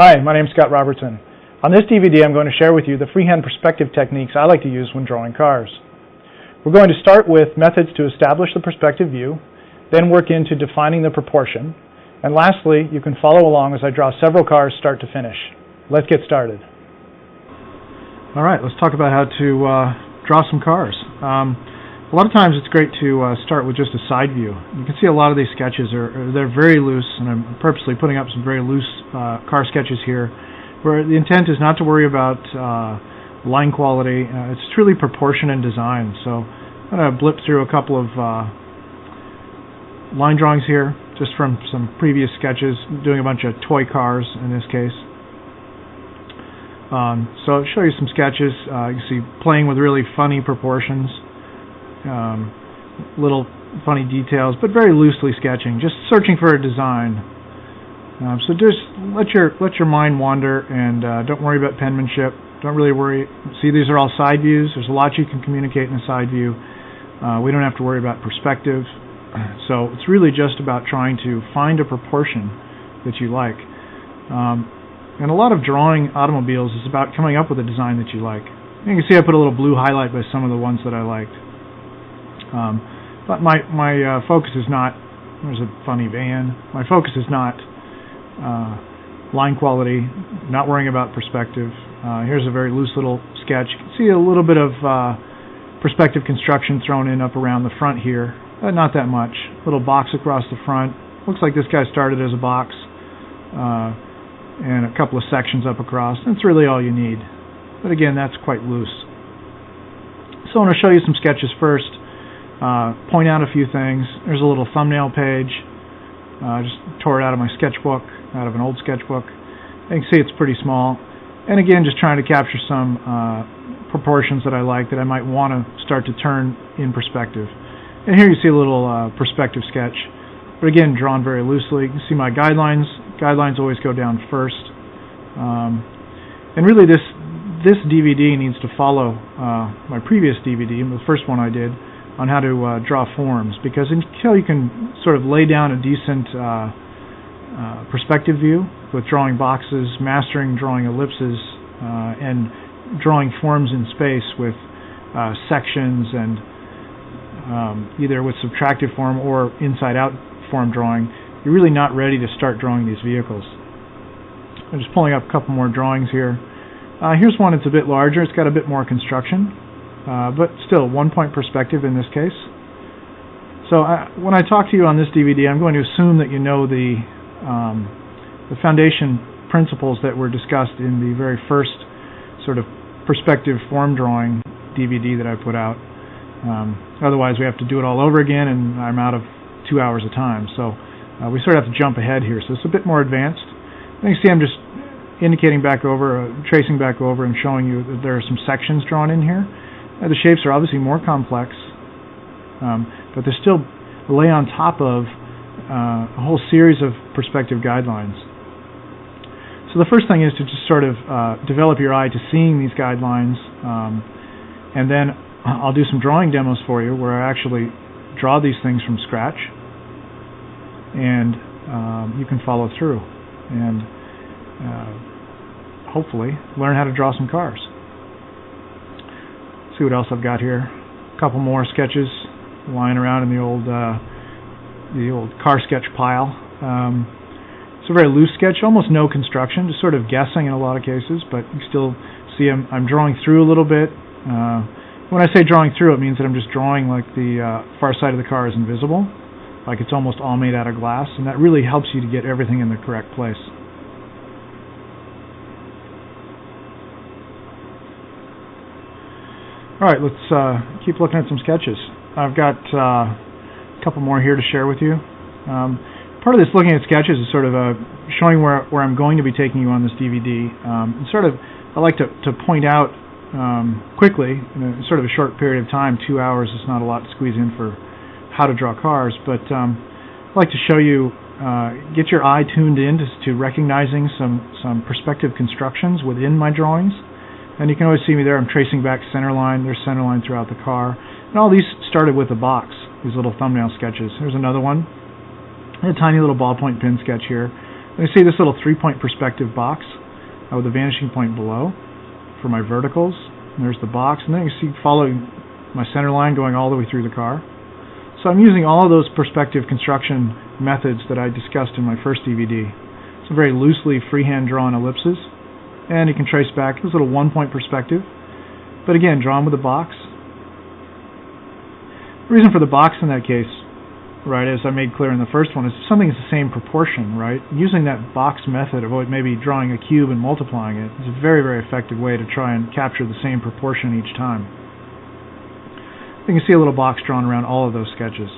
Hi, my name is Scott Robertson. On this DVD I'm going to share with you the freehand perspective techniques I like to use when drawing cars. We're going to start with methods to establish the perspective view, then work into defining the proportion, and lastly you can follow along as I draw several cars start to finish. Let's get started. Alright, let's talk about how to draw some cars. A lot of times it's great to start with just a side view. You can see a lot of these sketches they're very loose, and I'm purposely putting up some very loose car sketches here, where the intent is not to worry about line quality. It's truly proportion and design. So I'm going to blip through a couple of line drawings here, just from some previous sketches, doing a bunch of toy cars in this case. So I'll show you some sketches. You can see playing with really funny proportions. Little funny details, but very loosely sketching, just searching for a design. So just let your mind wander, and don't worry about penmanship. Don't really worry. See, these are all side views. There's a lot you can communicate in a side view. We don't have to worry about perspective. So it's really just about trying to find a proportion that you like. And a lot of drawing automobiles is about coming up with a design that you like. You can see I put a little blue highlight by some of the ones that I liked. But my focus is not, there's a funny van, my focus is not line quality, not worrying about perspective. Here's a very loose little sketch. You can see a little bit of perspective construction thrown in up around the front here, but not that much. Little box across the front. Looks like this guy started as a box, and a couple of sections up across. That's really all you need. But again, that's quite loose. So I want to show you some sketches first. Point out a few things. There's a little thumbnail page. Just tore it out of my sketchbook, out of an old sketchbook. You can see it's pretty small. And again, just trying to capture some proportions that I like, that I might want to start to turn in perspective. And here you see a little perspective sketch. But again, drawn very loosely. You can see my guidelines. Guidelines always go down first. And really this DVD needs to follow my previous DVD, the first one I did, on how to draw forms, because until you can sort of lay down a decent perspective view with drawing boxes, mastering drawing ellipses, and drawing forms in space with sections and either with subtractive form or inside-out form drawing, you're really not ready to start drawing these vehicles. I'm just pulling up a couple more drawings here. Here's one that's a bit larger. It's got a bit more construction. But still, one-point perspective in this case. So when I talk to you on this DVD, I'm going to assume that you know the foundation principles that were discussed in the very first sort of perspective form drawing DVD that I put out. Otherwise, we have to do it all over again, and I'm out of 2 hours of time. So we sort of have to jump ahead here. So it's a bit more advanced. And you see I'm just indicating back over, tracing back over, and showing you that there are some sections drawn in here. The shapes are obviously more complex, but they're still lay on top of a whole series of perspective guidelines. So the first thing is to just sort of develop your eye to seeing these guidelines, and then I'll do some drawing demos for you where I actually draw these things from scratch, and you can follow through and hopefully learn how to draw some cars. See what else I've got here. A couple more sketches lying around in the old car sketch pile. It's a very loose sketch, almost no construction, just sort of guessing in a lot of cases, but you still see I'm drawing through a little bit. When I say drawing through, it means that I'm just drawing like the far side of the car is invisible, like it's almost all made out of glass, and that really helps you to get everything in the correct place. Alright, let's keep looking at some sketches. I've got a couple more here to share with you. Part of this looking at sketches is sort of showing where I'm going to be taking you on this DVD. I like to point out quickly, in sort of a short period of time, 2 hours is not a lot to squeeze in for how to draw cars, but I like to show you, get your eye tuned in to recognizing some perspective constructions within my drawings. And you can always see me there. I'm tracing back center line. There's center line throughout the car. And all these started with a box, these little thumbnail sketches. Here's another one. A tiny little ballpoint pen sketch here. And you see this little 3-point perspective box with a vanishing point below for my verticals. And there's the box, and then you see following my center line going all the way through the car. So I'm using all of those perspective construction methods that I discussed in my first DVD. Some very loosely freehand drawn ellipses, and you can trace back this little 1-point perspective, but again drawn with a box. The reason for the box in that case, right, as I made clear in the first one, is if something is the same proportion, right, using that box method of maybe drawing a cube and multiplying it is a very, very effective way to try and capture the same proportion each time. You can see a little box drawn around all of those sketches.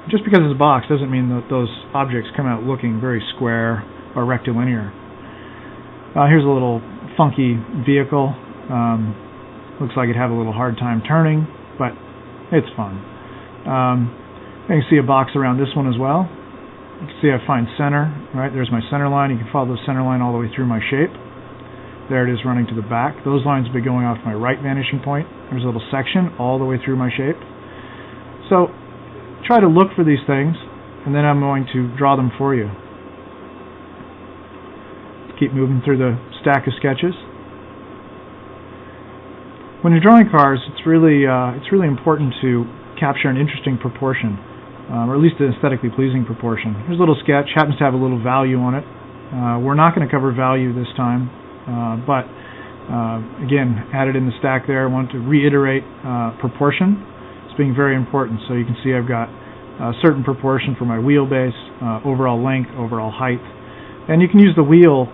Just because it's a box doesn't mean that those objects come out looking very square or rectilinear. Here's a little funky vehicle. Looks like it'd have a little hard time turning, but it's fun. You can see a box around this one as well. You can see I find center, right? There's my center line. You can follow the center line all the way through my shape. There it is running to the back. Those lines will be going off my right vanishing point. There's a little section all the way through my shape. So try to look for these things, and then I'm going to draw them for you. Let's keep moving through the stack of sketches. When you're drawing cars, it's really important to capture an interesting proportion, or at least an aesthetically pleasing proportion. Here's a little sketch, happens to have a little value on it. We're not going to cover value this time, but again, added in the stack there. I want to reiterate proportion. It's being very important. So you can see I've got a certain proportion for my wheelbase, overall length, overall height, and you can use the wheel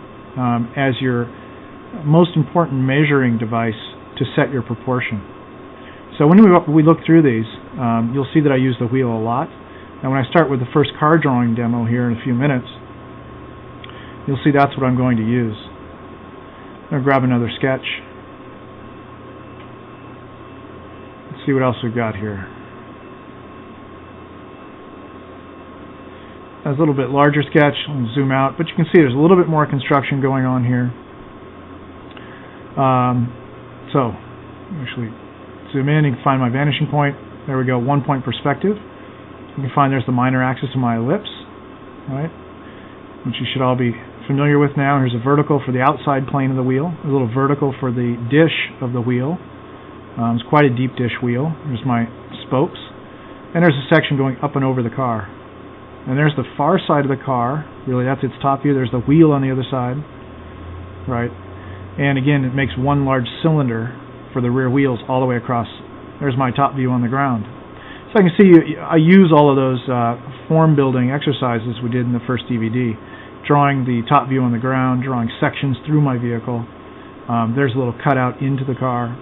as your most important measuring device to set your proportion. So when we look through these, you'll see that I use the wheel a lot. And when I start with the first car drawing demo here in a few minutes, you'll see that's what I'm going to use. I'm going to grab another sketch. Let's see what else we've got here. That's a little bit larger sketch. I'll zoom out, but you can see there's a little bit more construction going on here. So actually zoom in, you can find my vanishing point. There we go, 1-point perspective. You can find there's the minor axis of my ellipse, right, which you should all be familiar with now. Here's a vertical for the outside plane of the wheel, a little vertical for the dish of the wheel. It's quite a deep dish wheel. There's my spokes, and there's a section going up and over the car. And there's the far side of the car, really that's its top view. There's the wheel on the other side, right, and again it makes one large cylinder for the rear wheels all the way across. There's my top view on the ground. So I can see I use all of those form building exercises we did in the first DVD, drawing the top view on the ground, drawing sections through my vehicle. There's a little cutout into the car.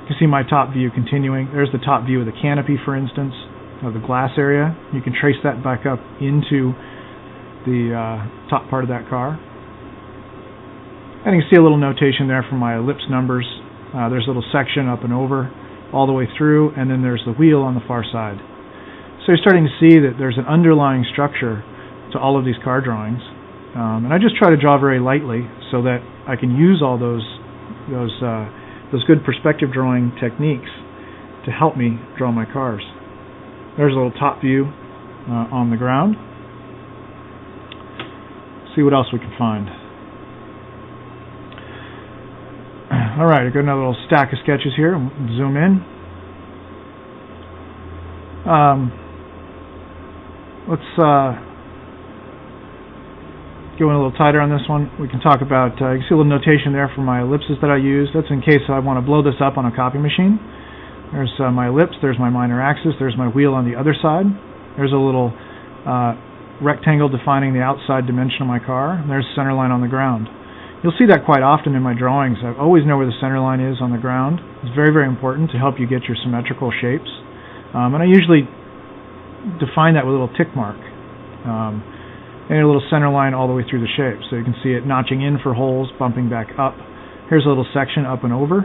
You can see my top view continuing. There's the top view of the canopy, for instance, of the glass area. You can trace that back up into the top part of that car. And you can see a little notation there for my ellipse numbers. There's a little section up and over all the way through, and then there's the wheel on the far side. So you're starting to see that there's an underlying structure to all of these car drawings. And I just try to draw very lightly so that I can use all those good perspective drawing techniques to help me draw my cars. There's a little top view on the ground. See what else we can find. Alright, I've got another little stack of sketches here. Zoom in. Let's go in a little tighter on this one. We can talk about, you can see a little notation there for my ellipses that I use. That's in case I want to blow this up on a copy machine. There's my ellipse, there's my minor axis, there's my wheel on the other side. There's a little rectangle defining the outside dimension of my car. And there's the center line on the ground. You'll see that quite often in my drawings. I always know where the center line is on the ground. It's very, very important to help you get your symmetrical shapes. And I usually define that with a little tick mark. And a little center line all the way through the shape. So you can see it notching in for holes, bumping back up. Here's a little section up and over.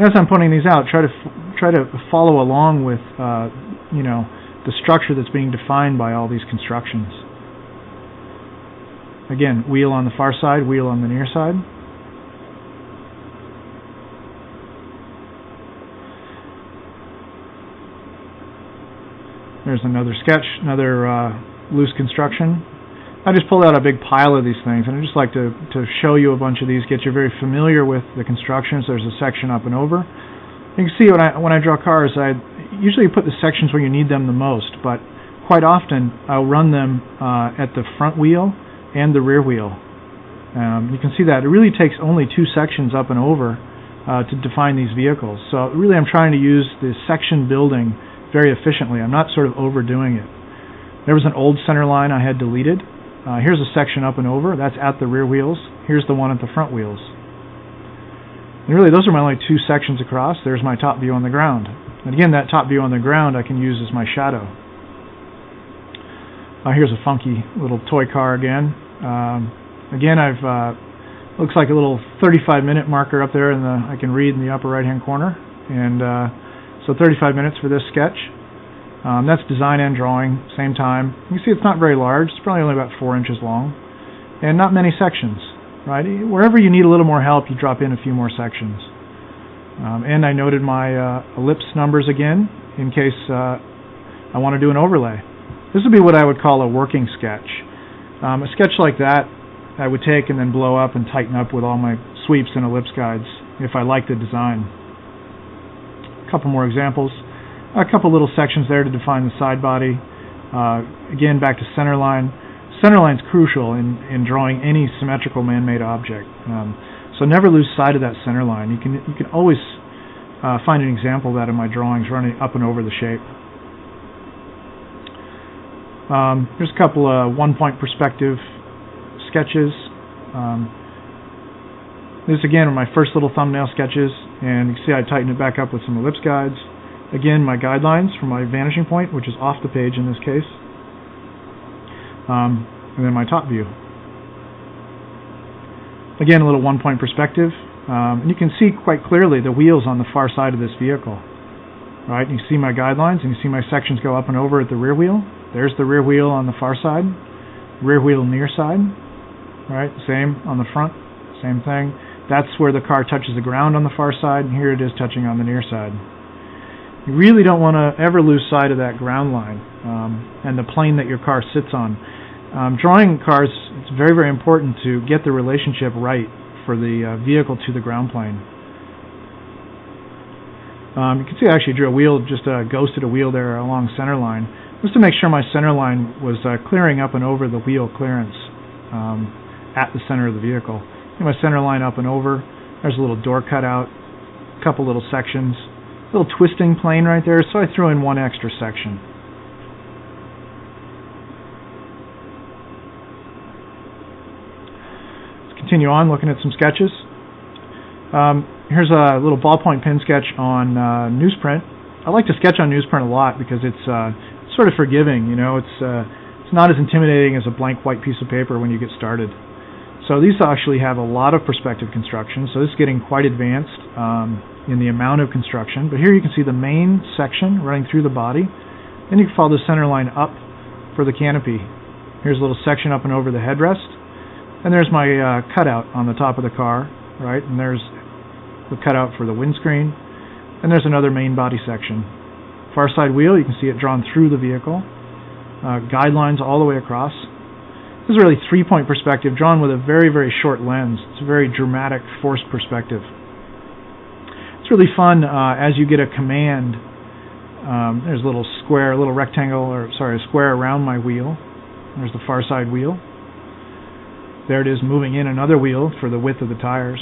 And as I'm pointing these out, try to follow along with the structure that's being defined by all these constructions. Again, wheel on the far side, wheel on the near side. There's another sketch, another loose construction. I just pulled out a big pile of these things, and I just like to show you a bunch of these, get you very familiar with the constructions. There's a section up and over. You can see when I draw cars, I usually put the sections where you need them the most, but quite often I'll run them at the front wheel and the rear wheel. You can see that it really takes only 2 sections up and over to define these vehicles. So really I'm trying to use the section building very efficiently. I'm not sort of overdoing it. There was an old center line I had deleted. Here's a section up and over. That's at the rear wheels. Here's the one at the front wheels. And really, those are my only 2 sections across. There's my top view on the ground. And again, that top view on the ground I can use as my shadow. Here's a funky little toy car again. Again, I've looks like a little 35-minute marker up there, I can read in the upper right-hand corner. And so 35 minutes for this sketch. That's design and drawing, same time. You can see it's not very large. It's probably only about 4 inches long. And not many sections, right? Wherever you need a little more help, you drop in a few more sections. And I noted my ellipse numbers again, in case I want to do an overlay. This would be what I would call a working sketch. A sketch like that, I would take and then blow up and tighten up with all my sweeps and ellipse guides, if I like the design. A couple more examples. A couple little sections there to define the side body. Again, back to center line. Center line's crucial in drawing any symmetrical man-made object. So never lose sight of that center line. You can always find an example of that in my drawings, running up and over the shape. Here's a couple of one-point perspective sketches. This again are my first little thumbnail sketches, and you can see I tightened it back up with some ellipse guides. Again, my guidelines for my vanishing point, which is off the page in this case. And then my top view. Again, a little one-point perspective. And you can see quite clearly the wheels on the far side of this vehicle. Right? You see my guidelines, and you see my sections go up and over at the rear wheel. There's the rear wheel on the far side. Rear wheel near side. Right? Same on the front. Same thing. That's where the car touches the ground on the far side, and here it is touching on the near side. You really don't want to ever lose sight of that ground line and the plane that your car sits on. Drawing cars, it's very, very important to get the relationship right for the vehicle to the ground plane. You can see I actually drew a wheel, just ghosted a wheel there along center line, just to make sure my center line was clearing up and over the wheel clearance at the center of the vehicle. My center line up and over. There's a little door cutout, a couple little sections. Little twisting plane right there, so I threw in 1 extra section. Let's continue on looking at some sketches. Here's a little ballpoint pen sketch on newsprint. I like to sketch on newsprint a lot because it's sort of forgiving. You know, it's not as intimidating as a blank white piece of paper when you get started. So these actually have a lot of perspective construction, so this is getting quite advanced in the amount of construction. But here you can see the main section running through the body. Then you can follow the center line up for the canopy. Here's a little section up and over the headrest. And there's my cutout on the top of the car, right? And there's the cutout for the windscreen. And there's another main body section. Far side wheel, you can see it drawn through the vehicle. Guidelines all the way across. This is really 3-point perspective drawn with a very, very short lens. It's a very dramatic, forced perspective. It's really fun as you get a command. There's a little square, a little rectangle, or sorry, a square around my wheel. There's the far side wheel. There it is moving in another wheel for the width of the tires.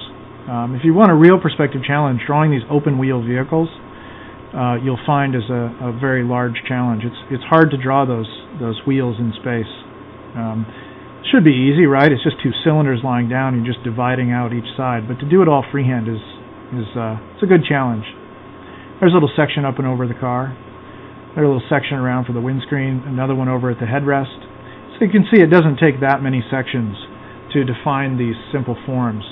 If you want a real perspective challenge, drawing these open wheel vehicles, you'll find is a very large challenge. It's hard to draw those wheels in space. Should be easy, right? It's just 2 cylinders lying down and just dividing out each side. But to do it all freehand it's a good challenge. There's a little section up and over the car. There's a little section around for the windscreen. Another one over at the headrest. So you can see it doesn't take that many sections to define these simple forms.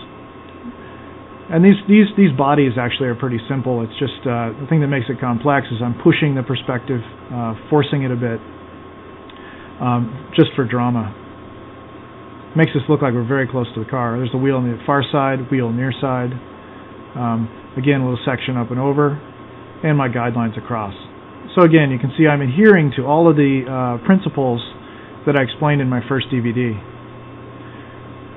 And these bodies actually are pretty simple. It's just the thing that makes it complex is I'm pushing the perspective, forcing it a bit, just for drama. Makes this look like we're very close to the car. There's the wheel on the far side, wheel near side. Again, a little section up and over, and my guidelines across. So again, you can see I'm adhering to all of the principles that I explained in my first DVD.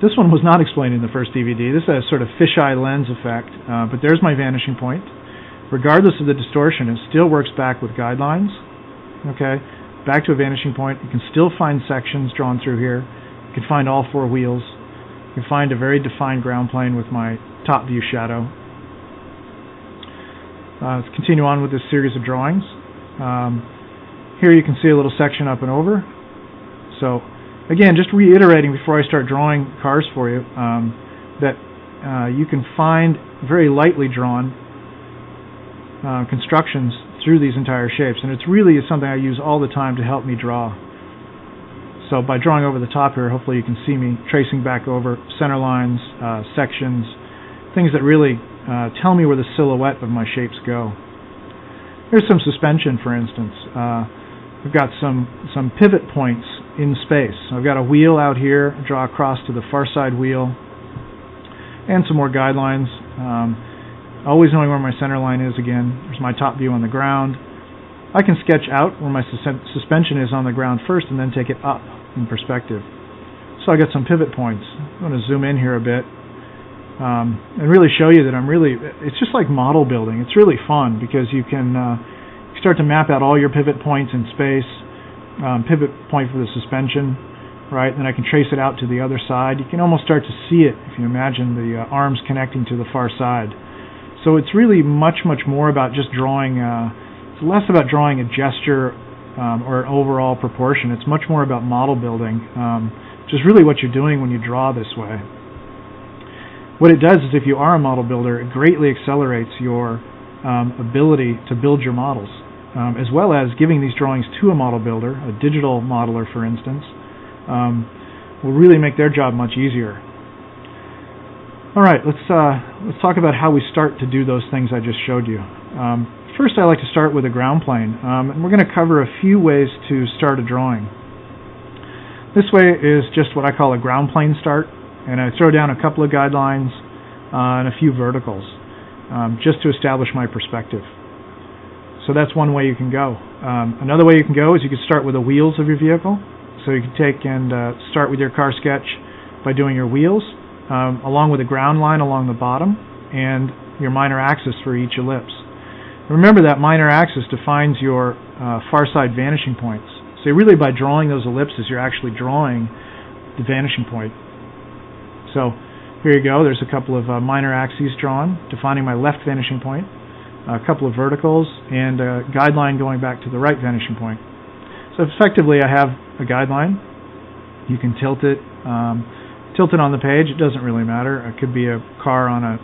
This one was not explained in the first DVD. This has sort of fisheye lens effect, but there's my vanishing point. Regardless of the distortion, it still works back with guidelines. Okay, back to a vanishing point. You can still find sections drawn through here. You can find all four wheels. You can find a very defined ground plane with my top view shadow. Let's continue on with this series of drawings. Here you can see a little section up and over. So again, just reiterating before I start drawing cars for you, that you can find very lightly drawn constructions through these entire shapes, and it's really something I use all the time to help me draw. So by drawing over the top here, hopefully you can see me tracing back over center lines, sections, things that really tell me where the silhouette of my shapes go. Here's some suspension, for instance. We've got some pivot points in space. I've got a wheel out here, draw across to the far side wheel, and some more guidelines. Always knowing where my center line is again. There's my top view on the ground. I can sketch out where my suspension is on the ground first and then take it up in perspective. So I got some pivot points. I'm going to zoom in here a bit and really show you that it's just like model building. It's really fun because you can start to map out all your pivot points in space, pivot point for the suspension, right? Then I can trace it out to the other side. You can almost start to see it if you imagine the arms connecting to the far side. So it's really much more about just drawing, it's less about drawing a gesture or an overall proportion. It's much more about model building, which is really what you're doing when you draw this way. What it does is if you are a model builder, it greatly accelerates your ability to build your models, as well as giving these drawings to a model builder, a digital modeler for instance, will really make their job much easier. All right, let's talk about how we start to do those things I just showed you. First, I like to start with a ground plane, and we're going to cover a few ways to start a drawing. This way is just what I call a ground plane start, and I throw down a couple of guidelines and a few verticals, just to establish my perspective. So that's one way you can go. Another way you can go is you can start with the wheels of your vehicle. So you can take and start with your car sketch by doing your wheels, along with a ground line along the bottom and your minor axis for each ellipse. Remember that minor axis defines your far side vanishing points. So really by drawing those ellipses, you're actually drawing the vanishing point. So here you go, there's a couple of minor axes drawn, defining my left vanishing point, a couple of verticals, and a guideline going back to the right vanishing point. So effectively I have a guideline. You can tilt it on the page, it doesn't really matter. It could be a car on a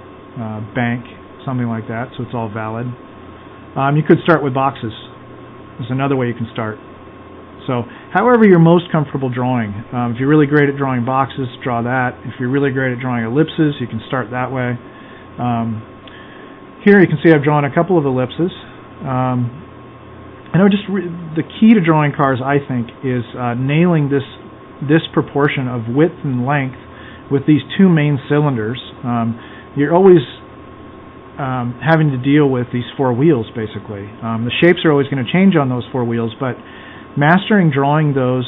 bank, something like that, so it's all valid. You could start with boxes. There's another way you can start. So however you're most comfortable drawing. If you're really great at drawing boxes, draw that. If you're really great at drawing ellipses, you can start that way. Here you can see I've drawn a couple of ellipses. And the key to drawing cars, I think, is nailing this proportion of width and length with these two main cylinders. You're always having to deal with these four wheels, basically. The shapes are always going to change on those four wheels, but mastering drawing those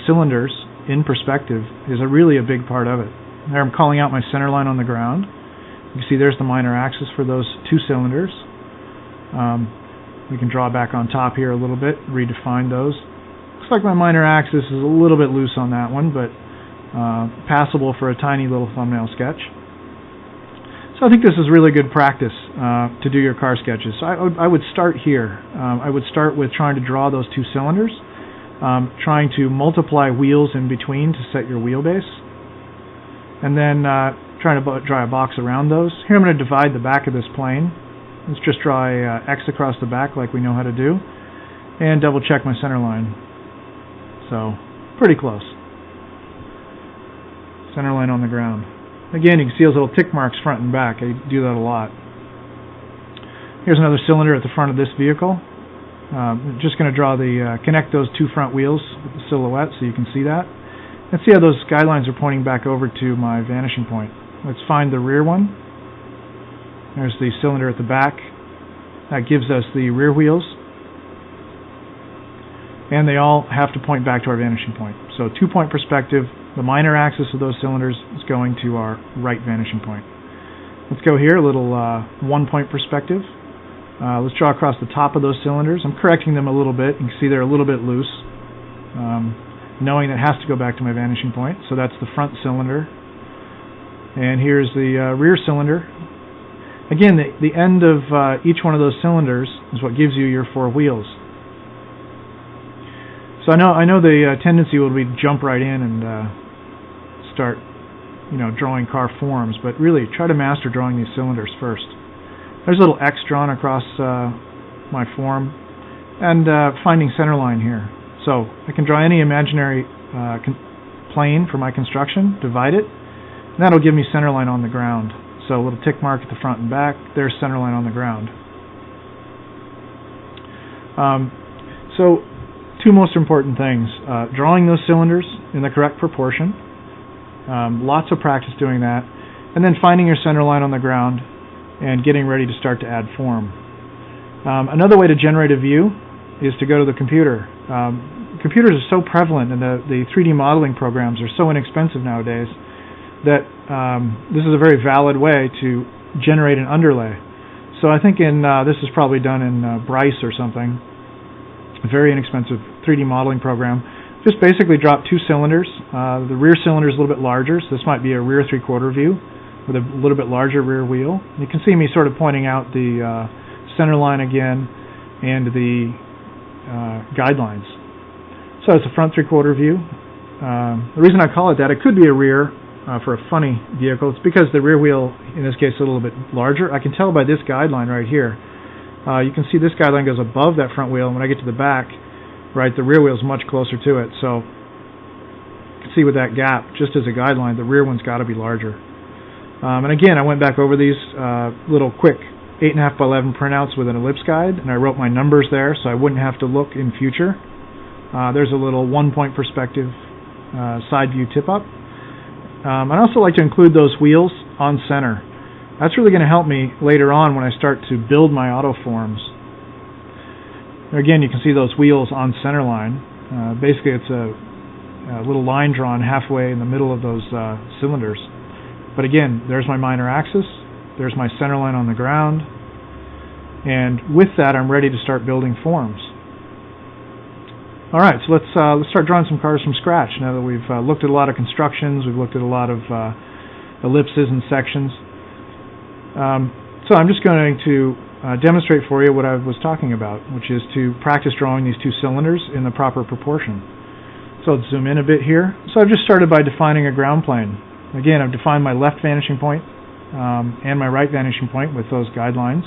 cylinders in perspective is really a big part of it. There I'm calling out my center line on the ground. You can see there's the minor axis for those two cylinders. We can draw back on top here a little bit, redefine those. Looks like my minor axis is a little bit loose on that one, but passable for a tiny little thumbnail sketch. So I think this is really good practice to do your car sketches. So I would start here. I would start with trying to draw those two cylinders, trying to multiply wheels in between to set your wheelbase, and then trying to draw a box around those. Here I'm going to divide the back of this plane. Let's just draw a X across the back like we know how to do, and double check my center line. So pretty close. Center line on the ground. Again, you can see those little tick marks front and back. I do that a lot. Here's another cylinder at the front of this vehicle. I'm just going to draw connect those two front wheels with the silhouette so you can see that. And see how those guidelines are pointing back over to my vanishing point. Let's find the rear one. There's the cylinder at the back. That gives us the rear wheels. and they all have to point back to our vanishing point. So 2-point perspective, the minor axis of those cylinders is going to our right vanishing point. Let's go here, a little 1-point perspective. Let's draw across the top of those cylinders. I'm correcting them a little bit. You can see they're a little bit loose, knowing that it has to go back to my vanishing point. So that's the front cylinder. And here's the rear cylinder. Again, the end of each one of those cylinders is what gives you your 4 wheels. So I know the tendency will be to jump right in and start, drawing car forms, but really try to master drawing these cylinders first. There's a little X drawn across my form, and finding center line here. So I can draw any imaginary plane for my construction, divide it, and that'll give me center line on the ground. So a little tick mark at the front and back, there's center line on the ground. So 2 most important things, drawing those cylinders in the correct proportion, lots of practice doing that, and then finding your center line on the ground and getting ready to start to add form. Another way to generate a view is to go to the computer. Computers are so prevalent, and the 3D modeling programs are so inexpensive nowadays that this is a very valid way to generate an underlay. So I think this is probably done in Bryce or something, a very inexpensive 3D modeling program. Just basically drop 2 cylinders. The rear cylinder is a little bit larger, so this might be a rear 3/4 view with a little bit larger rear wheel. You can see me sort of pointing out the center line again and the guidelines. So it's a front 3/4 view. The reason I call it that, it could be a rear for a funny vehicle. It's because the rear wheel, in this case, is a little bit larger. I can tell by this guideline right here. You can see this guideline goes above that front wheel, and when I get to the back, right, the rear wheel is much closer to it. So you can see with that gap, just as a guideline, the rear one's got to be larger. And again, I went back over these little quick 8.5 by 11 printouts with an ellipse guide, and I wrote my numbers there so I wouldn't have to look in future. There's a little 1-point perspective side view tip-up. I'd also like to include those wheels on center. That's really going to help me later on when I start to build my auto forms. Again, you can see those wheels on center line. Basically, it's a little line drawn halfway in the middle of those cylinders. But again, there's my minor axis, there's my center line on the ground, and with that I'm ready to start building forms. Alright, so let's start drawing some cars from scratch now that we've looked at a lot of constructions, we've looked at a lot of ellipses and sections. So I'm just going to demonstrate for you what I was talking about, which is to practice drawing these 2 cylinders in the proper proportion. So let's zoom in a bit here. So I've just started by defining a ground plane. Again, I've defined my left vanishing point and my right vanishing point with those guidelines.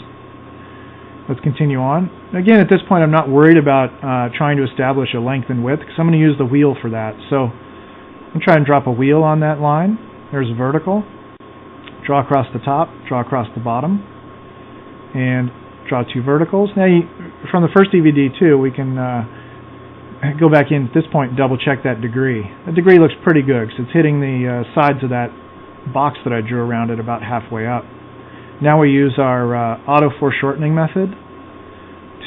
Let's continue on. Again, at this point I'm not worried about trying to establish a length and width, because I'm going to use the wheel for that. So I'm going to try and drop a wheel on that line. There's a vertical. Draw across the top, draw across the bottom, and draw 2 verticals. Now, from the first DVD too, we can go back in at this point and double check that degree. The degree looks pretty good because it's hitting the sides of that box that I drew around it about halfway up. Now we use our auto foreshortening method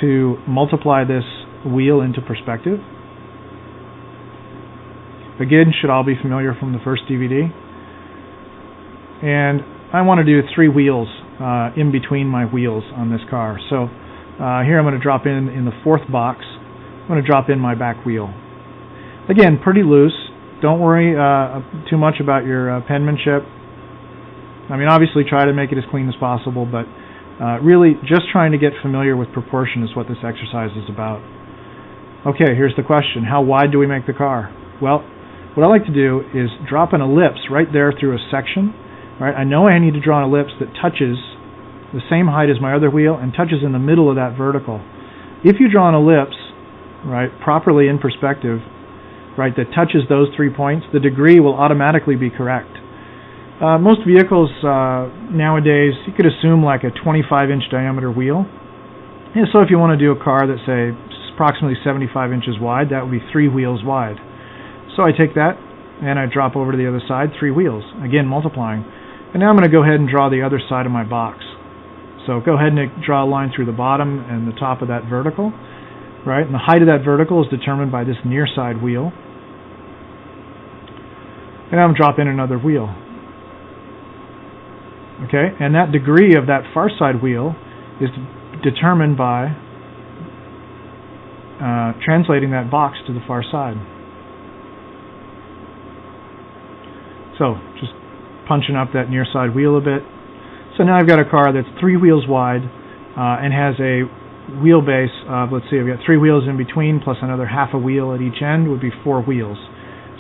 to multiply this wheel into perspective. Again, should all be familiar from the first DVD. And I want to do 3 wheels in between my wheels on this car. So here I'm going to drop in the 4th box. I'm going to drop in my back wheel. Again, pretty loose. Don't worry too much about your penmanship. I mean, obviously try to make it as clean as possible, but really just trying to get familiar with proportion is what this exercise is about. Okay, here's the question. How wide do we make the car? Well, what I like to do is drop an ellipse right there through a section. Right? I know I need to draw an ellipse that touches the same height as my other wheel and touches in the middle of that vertical. If you draw an ellipse, right, properly in perspective, right, that touches those 3 points, the degree will automatically be correct. Most vehicles nowadays, you could assume like a 25-inch diameter wheel. And so if you want to do a car that's, say, approximately 75 inches wide, that would be 3 wheels wide. So I take that and I drop over to the other side, 3 wheels, again multiplying. And now I'm going to go ahead and draw the other side of my box. So go ahead and draw a line through the bottom and the top of that vertical. right? And the height of that vertical is determined by this near side wheel. And I'm dropping another wheel. Okay, and that degree of that far side wheel is determined by translating that box to the far side. So just punching up that near side wheel a bit. So now I've got a car that's 3 wheels wide and has a wheelbase of, let's see, I've got 3 wheels in between plus another half a wheel at each end would be 4 wheels.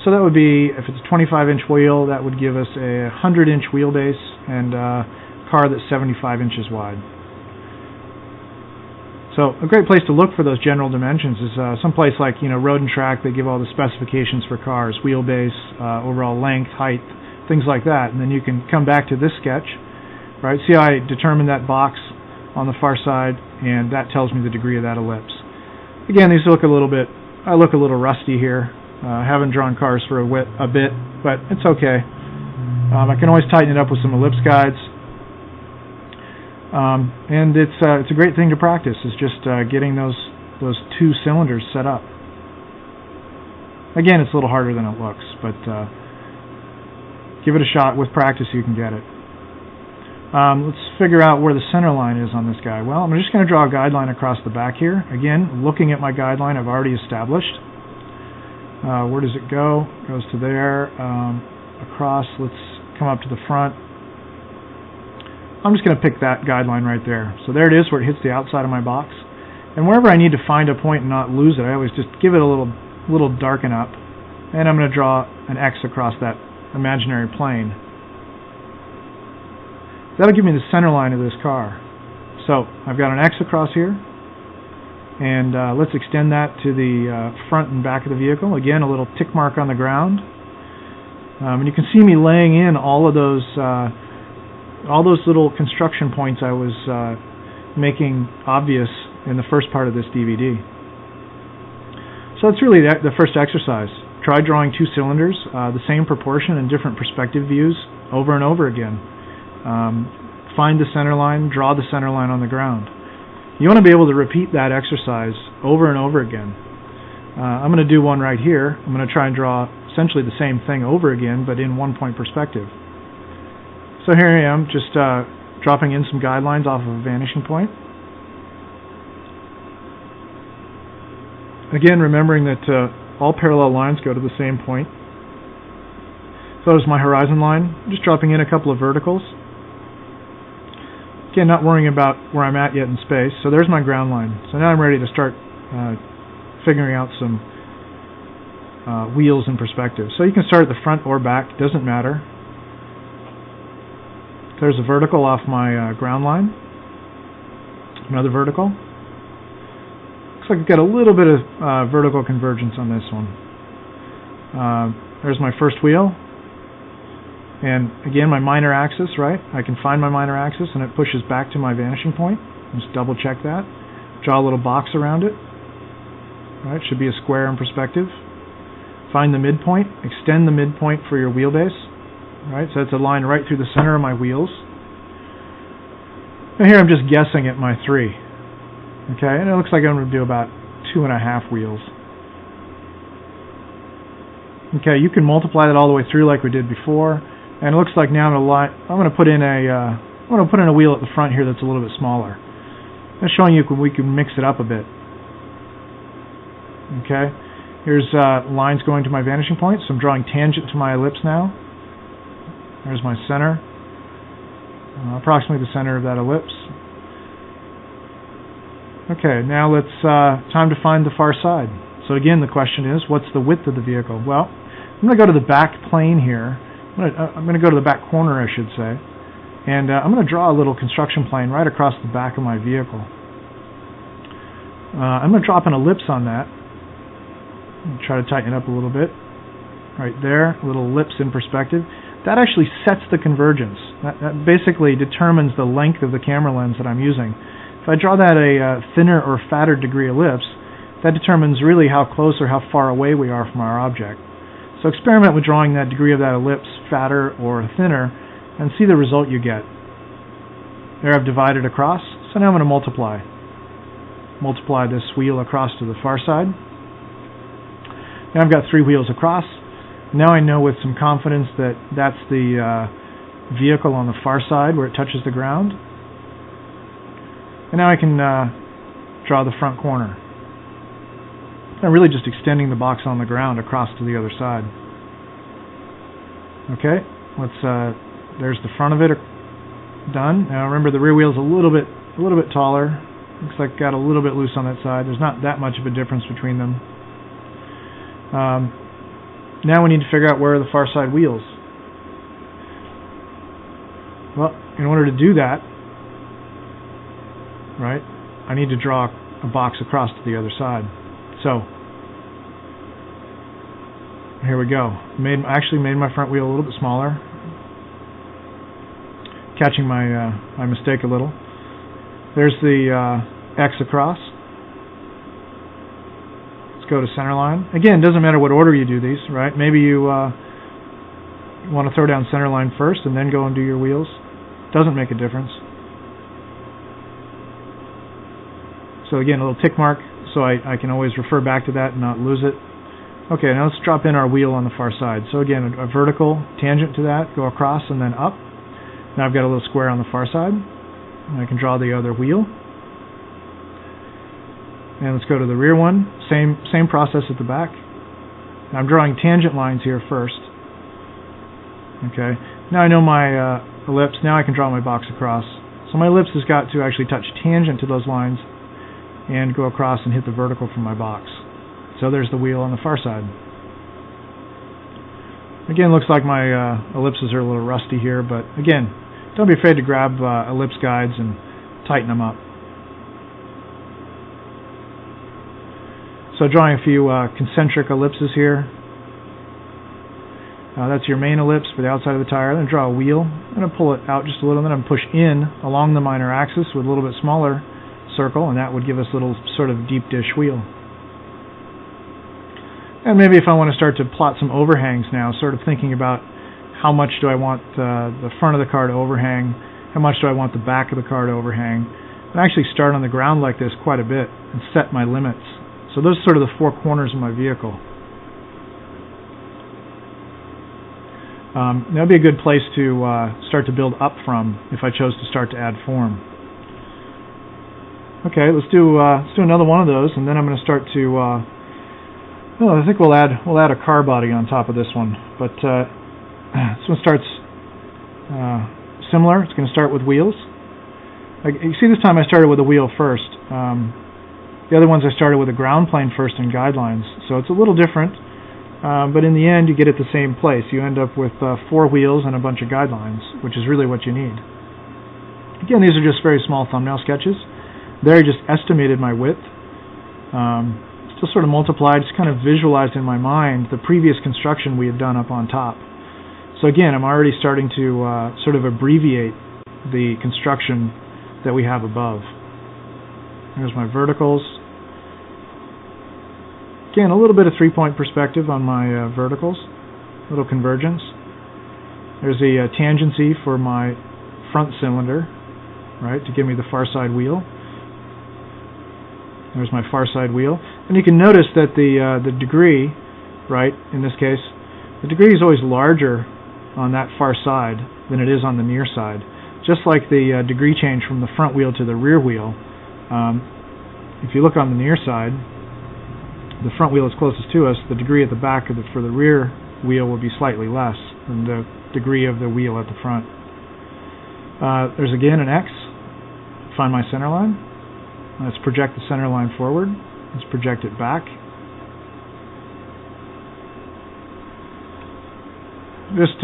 So that would be, if it's a 25-inch wheel, that would give us a 100-inch wheelbase and a car that's 75 inches wide. So a great place to look for those general dimensions is someplace like, Road and Track. They give all the specifications for cars, wheelbase, overall length, height, things like that. And then you can come back to this sketch, right? See how I determined that box on the far side, and that tells me the degree of that ellipse. Again, these look a little rusty here. I haven't drawn cars for a bit, but it's okay. I can always tighten it up with some ellipse guides. And it's a great thing to practice, is just getting those 2 cylinders set up. Again, it's a little harder than it looks, but give it a shot. With practice, you can get it. Let's figure out where the center line is on this guy. Well, I'm just going to draw a guideline across the back here. Again, looking at my guideline I've already established. Where does it go? It goes to there, across. Let's come up to the front. I'm just going to pick that guideline right there. So there it is, where it hits the outside of my box. And wherever I need to find a point and not lose it, I always just give it a little darken up. And I'm going to draw an X across that imaginary plane. That'll give me the center line of this car. So I've got an X across here. And let's extend that to the front and back of the vehicle. Again, a little tick mark on the ground. And you can see me laying in all those little construction points I was making obvious in the first part of this DVD. So that's really the first exercise. Try drawing 2 cylinders, the same proportion and different perspective views over and over again. Find the center line, draw the center line on the ground. You want to be able to repeat that exercise over and over again. I'm going to do one right here. I'm going to try and draw essentially the same thing over again, but in 1-point perspective. So here I am, just dropping in some guidelines off of a vanishing point. Again, remembering that all parallel lines go to the same point. So is my horizon line. Just dropping in a couple of verticals. Again, not worrying about where I'm at yet in space. So there's my ground line. So now I'm ready to start figuring out some wheels in perspective. So you can start at the front or back, doesn't matter. There's a vertical off my ground line. Another vertical. Looks like I've got a little bit of vertical convergence on this one. There's my first wheel. And again, my minor axis, right? I can find my minor axis and it pushes back to my vanishing point. Just double check that. Draw a little box around it. Right? Should be a square in perspective. Find the midpoint. Extend the midpoint for your wheelbase. Right? So that's a line right through the center of my wheels. And here I'm just guessing at my 3. Okay? And it looks like I'm going to do about 2.5 wheels. Okay, you can multiply that all the way through like we did before. And it looks like now I'm going to put in a wheel at the front here that's a little bit smaller. That's showing you we can mix it up a bit. Okay, here's lines going to my vanishing point, so I'm drawing tangent to my ellipse now. There's my center, approximately the center of that ellipse. Okay, now let's time to find the far side. So again, the question is, what's the width of the vehicle? Well, I'm going to go to the back plane here. I'm going to go to the back corner, I should say. And I'm going to draw a little construction plane right across the back of my vehicle. I'm going to drop an ellipse on that. Try to tighten it up a little bit. Right there, a little ellipse in perspective. That actually sets the convergence. That basically determines the length of the camera lens that I'm using. If I draw that a thinner or fatter degree ellipse, that determines really how close or how far away we are from our object. So experiment with drawing that degree of that ellipse fatter or thinner and see the result you get. There I've divided across, so now I'm going to multiply. multiply this wheel across to the far side. Now I've got 3 wheels across. Now I know with some confidence that that's the vehicle on the far side where it touches the ground. And now I can draw the front corner. I'm really just extending the box on the ground across to the other side. Okay, there's the front of it done. Now remember, the rear wheel's a little bit taller. Looks like got a little bit loose on that side. There's not that much of a difference between them. Now we need to figure out where are the far side wheels. Well, in order to do that, right, I need to draw a box across to the other side. So here we go. Actually made my front wheel a little bit smaller, catching my mistake a little. There's the X across. Let's go to center line. Again, it doesn't matter what order you do these, right? Maybe you want to throw down center line first and then go and do your wheels. Doesn't make a difference. So again, a little tick mark, so I can always refer back to that and not lose it. Okay, now let's drop in our wheel on the far side. So again, a vertical tangent to that, go across and then up. Now I've got a little square on the far side. And I can draw the other wheel. And let's go to the rear one. Same process at the back. Now I'm drawing tangent lines here first. Okay, now I know my ellipse. Now I can draw my box across. So my ellipse has got to actually touch tangent to those lines and go across and hit the vertical from my box. So there's the wheel on the far side. Again, looks like my ellipses are a little rusty here, but again, don't be afraid to grab ellipse guides and tighten them up. So drawing a few concentric ellipses here. That's your main ellipse for the outside of the tire. Then draw a wheel. I'm going to pull it out just a little, and then I'm going to push in along the minor axis with a little bit smaller circle, and that would give us a little sort of deep dish wheel. And maybe if I want to start to plot some overhangs now, sort of thinking about how much do I want the front of the car to overhang, how much do I want the back of the car to overhang, and actually start on the ground like this quite a bit and set my limits. So those are sort of the 4 corners of my vehicle. That would be a good place to start to build up from if I chose to start to add form. Okay, let's do another one of those, and then I'm going to start to. I think we'll add a car body on top of this one, but this one starts similar. It's going to start with wheels. You see, this time I started with a wheel first. The other ones I started with a ground plane first and guidelines, so it's a little different. But in the end, you get at the same place. You end up with 4 wheels and a bunch of guidelines, which is really what you need. Again, these are just very small thumbnail sketches. There I just estimated my width. Still sort of multiplied, just kind of visualized in my mind the previous construction we had done up on top. So again, I'm already starting to sort of abbreviate the construction that we have above. There's my verticals. Again, a little bit of 3-point perspective on my verticals, a little convergence. There's a tangency for my front cylinder, right, to give me the far side wheel. There's my far side wheel. And you can notice that the degree, right, in this case, the degree is always larger on that far side than it is on the near side. Just like the degree change from the front wheel to the rear wheel. If you look on the near side, the front wheel is closest to us, the degree at the back for the rear wheel will be slightly less than the degree of the wheel at the front. There's again an X. Find my center line. Let's project the center line forward. Let's project it back. Just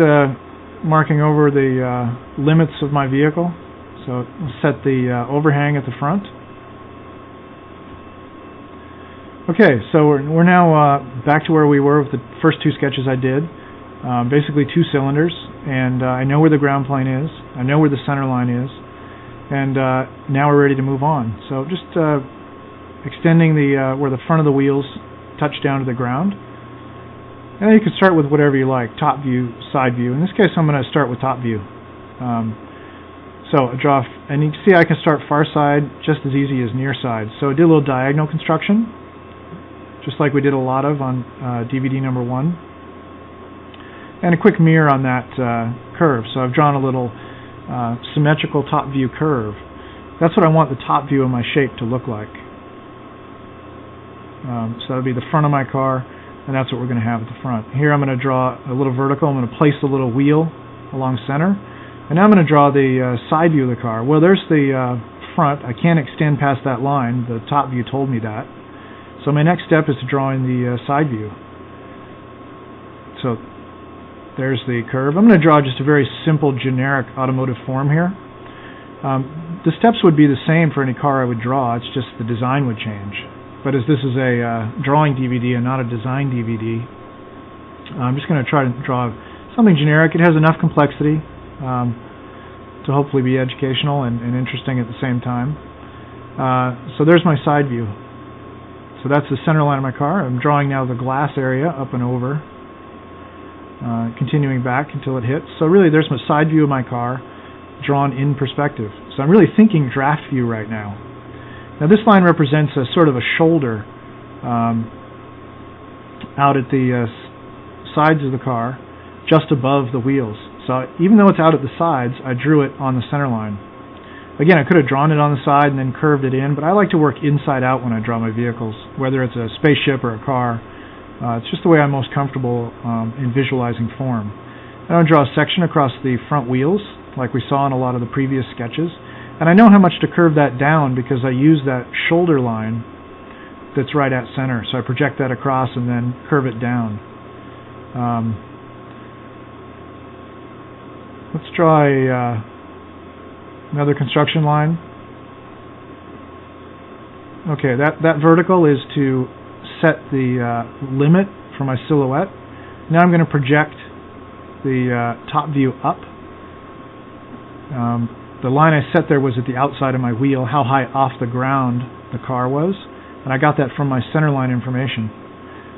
marking over the limits of my vehicle. So let's set the overhang at the front. Okay, so we're now back to where we were with the first 2 sketches I did. Basically 2 cylinders, and I know where the ground plane is. I know where the center line is, and now we're ready to move on. So just extending where the front of the wheels touch down to the ground. And you can start with whatever you like, top view, side view. In this case, I'm going to start with top view. So I draw, and you can see I can start far side just as easy as near side. So I did a little diagonal construction, just like we did a lot of on DVD number 1. And a quick mirror on that curve. So I've drawn a little symmetrical top view curve. That's what I want the top view of my shape to look like. So that would be the front of my car, and that's what we're going to have at the front. Here I'm going to draw a little vertical. I'm going to place the little wheel along center. And now I'm going to draw the side view of the car. Well, there's the front. I can't extend past that line. The top view told me that. So my next step is to draw in the side view. So there's the curve. I'm going to draw just a very simple, generic automotive form here. The steps would be the same for any car I would draw. It's just the design would change. But as this is a drawing DVD and not a design DVD, I'm just going to try to draw something generic. It has enough complexity to hopefully be educational and interesting at the same time. So there's my side view. So that's the center line of my car. I'm drawing now the glass area up and over, continuing back until it hits. So really there's my side view of my car drawn in perspective. So I'm really thinking draft view right now. Now this line represents a sort of a shoulder out at the sides of the car, just above the wheels. So even though it's out at the sides, I drew it on the center line. Again, I could have drawn it on the side and then curved it in, but I like to work inside out when I draw my vehicles, whether it's a spaceship or a car. It's just the way I'm most comfortable in visualizing form. I'm going to draw a section across the front wheels, like we saw in a lot of the previous sketches. And I know how much to curve that down because I use that shoulder line that's right at center. So I project that across and then curve it down. Let's draw another construction line. Okay, that vertical is to set the limit for my silhouette. Now I'm going to project the top view up. The line I set there was at the outside of my wheel, how high off the ground the car was, and I got that from my center line information.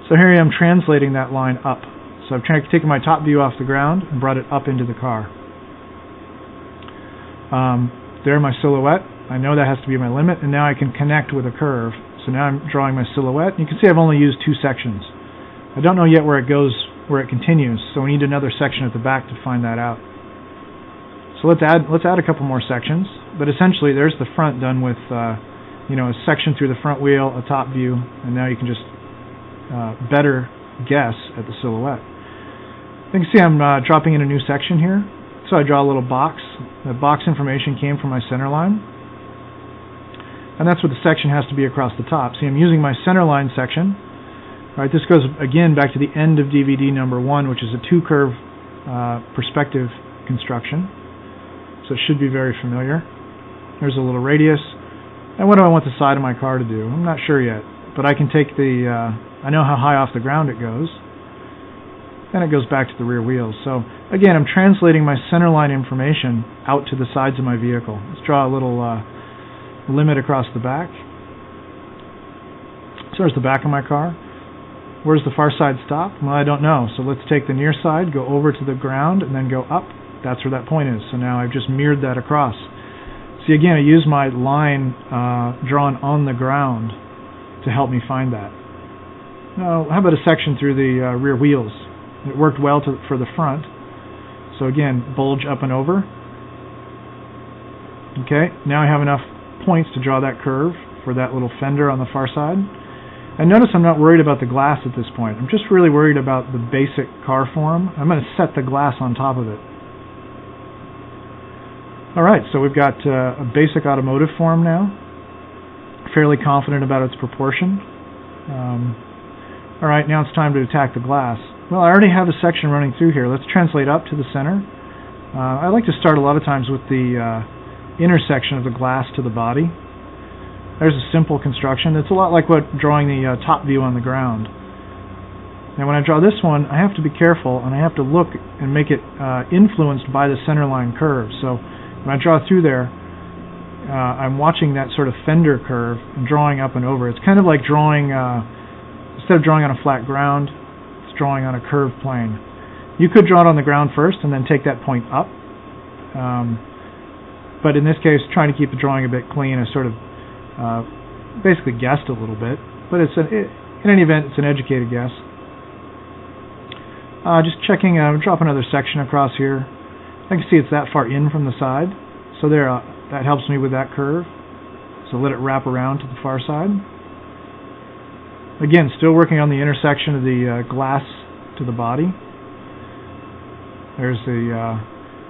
So here I am translating that line up. So I've taken my top view off the ground and brought it up into the car. There my silhouette. I know that has to be my limit, and now I can connect with a curve. So now I'm drawing my silhouette. You can see I've only used 2 sections. I don't know yet where it goes, where it continues, so we need another section at the back to find that out. So let's add a couple more sections. But essentially, there's the front done with a section through the front wheel, a top view, and now you can just better guess at the silhouette. You can see I'm dropping in a new section here. So I draw a little box. The box information came from my center line. And that's what the section has to be across the top. See, I'm using my center line section. All right, this goes again back to the end of DVD number 1, which is a 2-curve perspective construction. So it should be very familiar. There's a little radius. And what do I want the side of my car to do? I'm not sure yet. But I can take I know how high off the ground it goes. And it goes back to the rear wheels. So again, I'm translating my center line information out to the sides of my vehicle. Let's draw a little limit across the back. So there's the back of my car. Where's the far side stop? Well, I don't know. So let's take the near side, go over to the ground, and then go up. That's where that point is. So now I've just mirrored that across. See, again, I use my line drawn on the ground to help me find that. Now, how about a section through the rear wheels? It worked well for the front. So again, bulge up and over. Okay, now I have enough points to draw that curve for that little fender on the far side. And notice I'm not worried about the glass at this point. I'm just really worried about the basic car form. I'm going to set the glass on top of it. Alright, so we've got a basic automotive form now. Fairly confident about its proportion. Alright, now it's time to attack the glass. Well, I already have a section running through here. Let's translate up to the center. I like to start a lot of times with the intersection of the glass to the body. There's a simple construction. It's a lot like drawing the top view on the ground. Now when I draw this one, I have to be careful and I have to look and make it influenced by the center line curve. So when I draw through there, I'm watching that sort of fender curve and drawing up and over. It's kind of like drawing, instead of drawing on a flat ground, it's drawing on a curved plane. You could draw it on the ground first and then take that point up. But in this case, trying to keep the drawing a bit clean, I sort of basically guessed a little bit. But in any event, it's an educated guess. Just checking, drop another section across here. I can see it's that far in from the side, so there, that helps me with that curve. So let it wrap around to the far side. Again, still working on the intersection of the glass to the body. There's the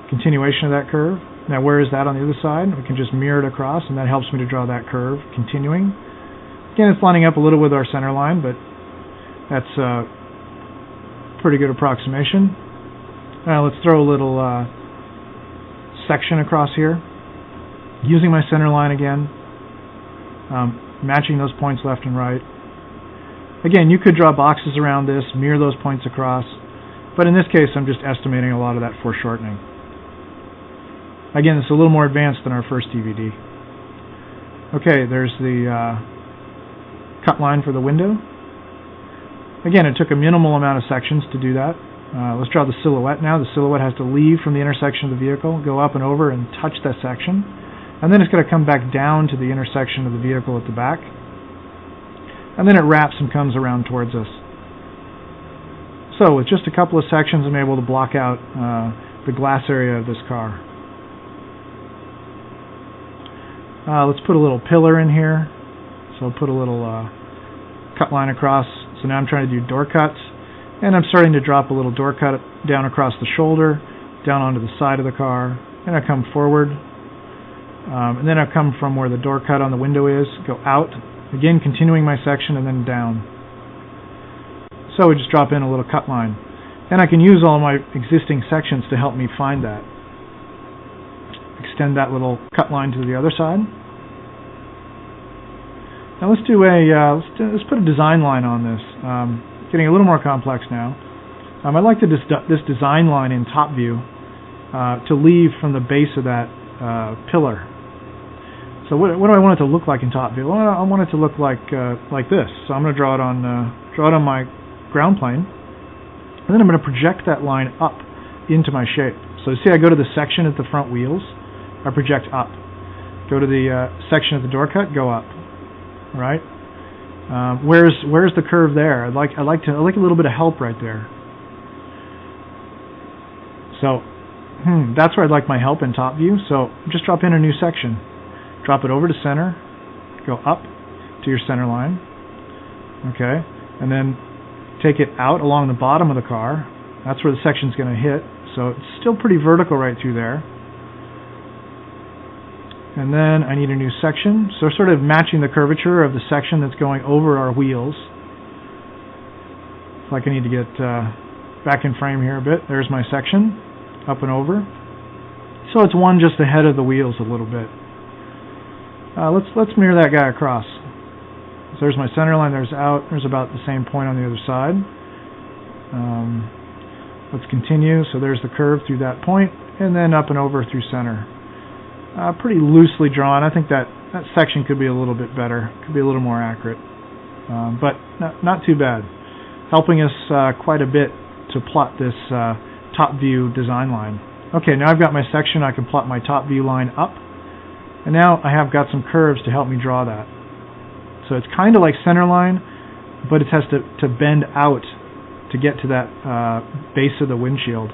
continuation of that curve. Now where is that on the other side? We can just mirror it across, and that helps me to draw that curve continuing. Again, it's lining up a little with our center line, but that's a pretty good approximation. Now let's throw a little section across here. Using my center line again, matching those points left and right. Again, you could draw boxes around this, mirror those points across, but in this case I'm just estimating a lot of that foreshortening. Again, it's a little more advanced than our first DVD. Okay, there's the cut line for the window. Again, it took a minimal amount of sections to do that. Let's draw the silhouette now. The silhouette has to leave from the intersection of the vehicle, go up and over and touch that section. And then it's going to come back down to the intersection of the vehicle at the back. And then it wraps and comes around towards us. So with just a couple of sections, I'm able to block out the glass area of this car. Let's put a little pillar in here. So I'll put a little cut line across. So now I'm trying to do door cuts. And I'm starting to drop a little door cut down across the shoulder, down onto the side of the car. And I come forward. And then I come from where the door cut on the window is, go out, again continuing my section, and then down. So we just drop in a little cut line. And I can use all my existing sections to help me find that. Extend that little cut line to the other side. Now let's do let's put a design line on this. Getting a little more complex now. I'd like this design line in top view to leave from the base of that pillar. So what do I want it to look like in top view? Well, I want it to look like this. So I'm going to draw it on my ground plane, and then I'm going to project that line up into my shape. So see, I go to the section at the front wheels, I project up. Go to the section of the door cut, go up. All right. Where's the curve there? I like a little bit of help right there. So that's where I'd like my help in top view. So just drop in a new section. Drop it over to center, go up to your center line, okay, and then take it out along the bottom of the car. That's where the section's going to hit, so it's still pretty vertical right through there. And then I need a new section, so sort of matching the curvature of the section that's going over our wheels. Like I need to get back in frame here a bit. There's my section, up and over. So it's one just ahead of the wheels a little bit. Let's mirror that guy across. So there's my center line, there's out, there's about the same point on the other side. Let's continue, so there's the curve through that point, and then up and over through center. Pretty loosely drawn. I think that section could be a little bit better, could be a little more accurate, but not too bad. Helping us quite a bit to plot this top view design line. Okay, now I've got my section, I can plot my top view line up. And now I have got some curves to help me draw that. So it's kind of like center line, but it has to bend out to get to that base of the windshield.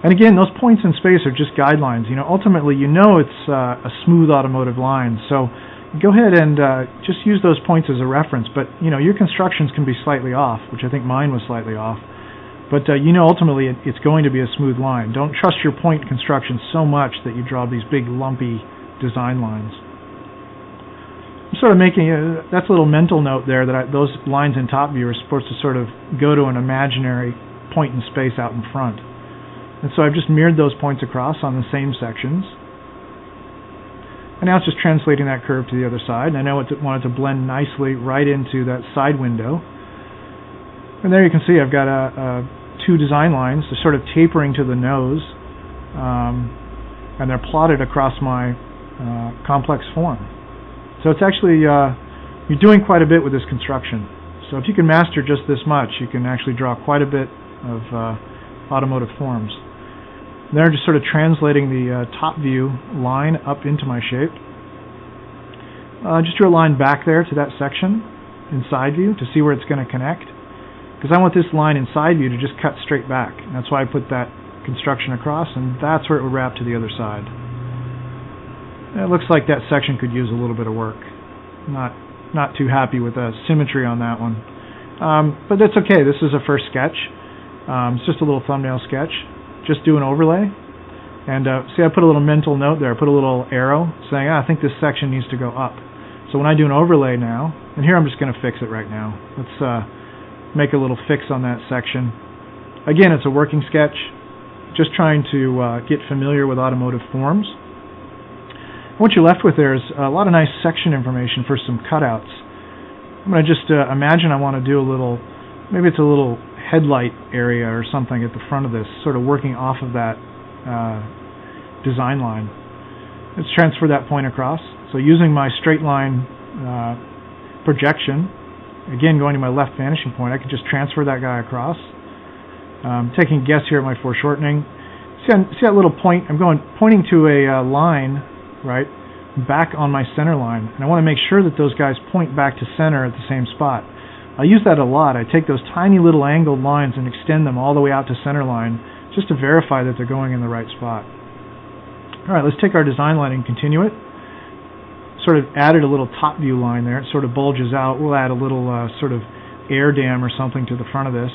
And again, those points in space are just guidelines. Ultimately, it's a smooth automotive line. So go ahead and just use those points as a reference. But your constructions can be slightly off, which I think mine was slightly off. But ultimately it's going to be a smooth line. Don't trust your point construction so much that you draw these big lumpy design lines. I'm sort of making that's a little mental note there that those lines in top view are supposed to sort of go to an imaginary point in space out in front. And so I've just mirrored those points across on the same sections. And now it's just translating that curve to the other side. And I know I want it to blend nicely right into that side window. And there you can see I've got two design lines. They're sort of tapering to the nose, and they're plotted across my complex form. So it's actually, you're doing quite a bit with this construction. So if you can master just this much, you can actually draw quite a bit of automotive forms. Then I'm just sort of translating the top view line up into my shape. Just drew a line back there to that section in side view to see where it's going to connect, because I want this line in side view to just cut straight back. And that's why I put that construction across, and that's where it would wrap to the other side. And it looks like that section could use a little bit of work. Not too happy with the symmetry on that one. But that's okay. This is a first sketch. It's just a little thumbnail sketch. Just do an overlay. And see, I put a little mental note there. I put a little arrow saying, I think this section needs to go up. So when I do an overlay now, and here I'm just going to fix it right now. Let's make a little fix on that section. Again, it's a working sketch. Just trying to get familiar with automotive forms. What you're left with there is a lot of nice section information for some cutouts. I'm going to just imagine I want to do a little, maybe it's a little headlight area or something at the front of this, sort of working off of that design line. Let's transfer that point across. So using my straight line projection, again going to my left vanishing point, I can just transfer that guy across. Taking a guess here at my foreshortening. See that little point? I'm pointing to a line, right, back on my center line, and I want to make sure that those guys point back to center at the same spot. I use that a lot. I take those tiny little angled lines and extend them all the way out to center line just to verify that they're going in the right spot. Alright, let's take our design line and continue it. Sort of added a little top view line there. It sort of bulges out. We'll add a little sort of air dam or something to the front of this.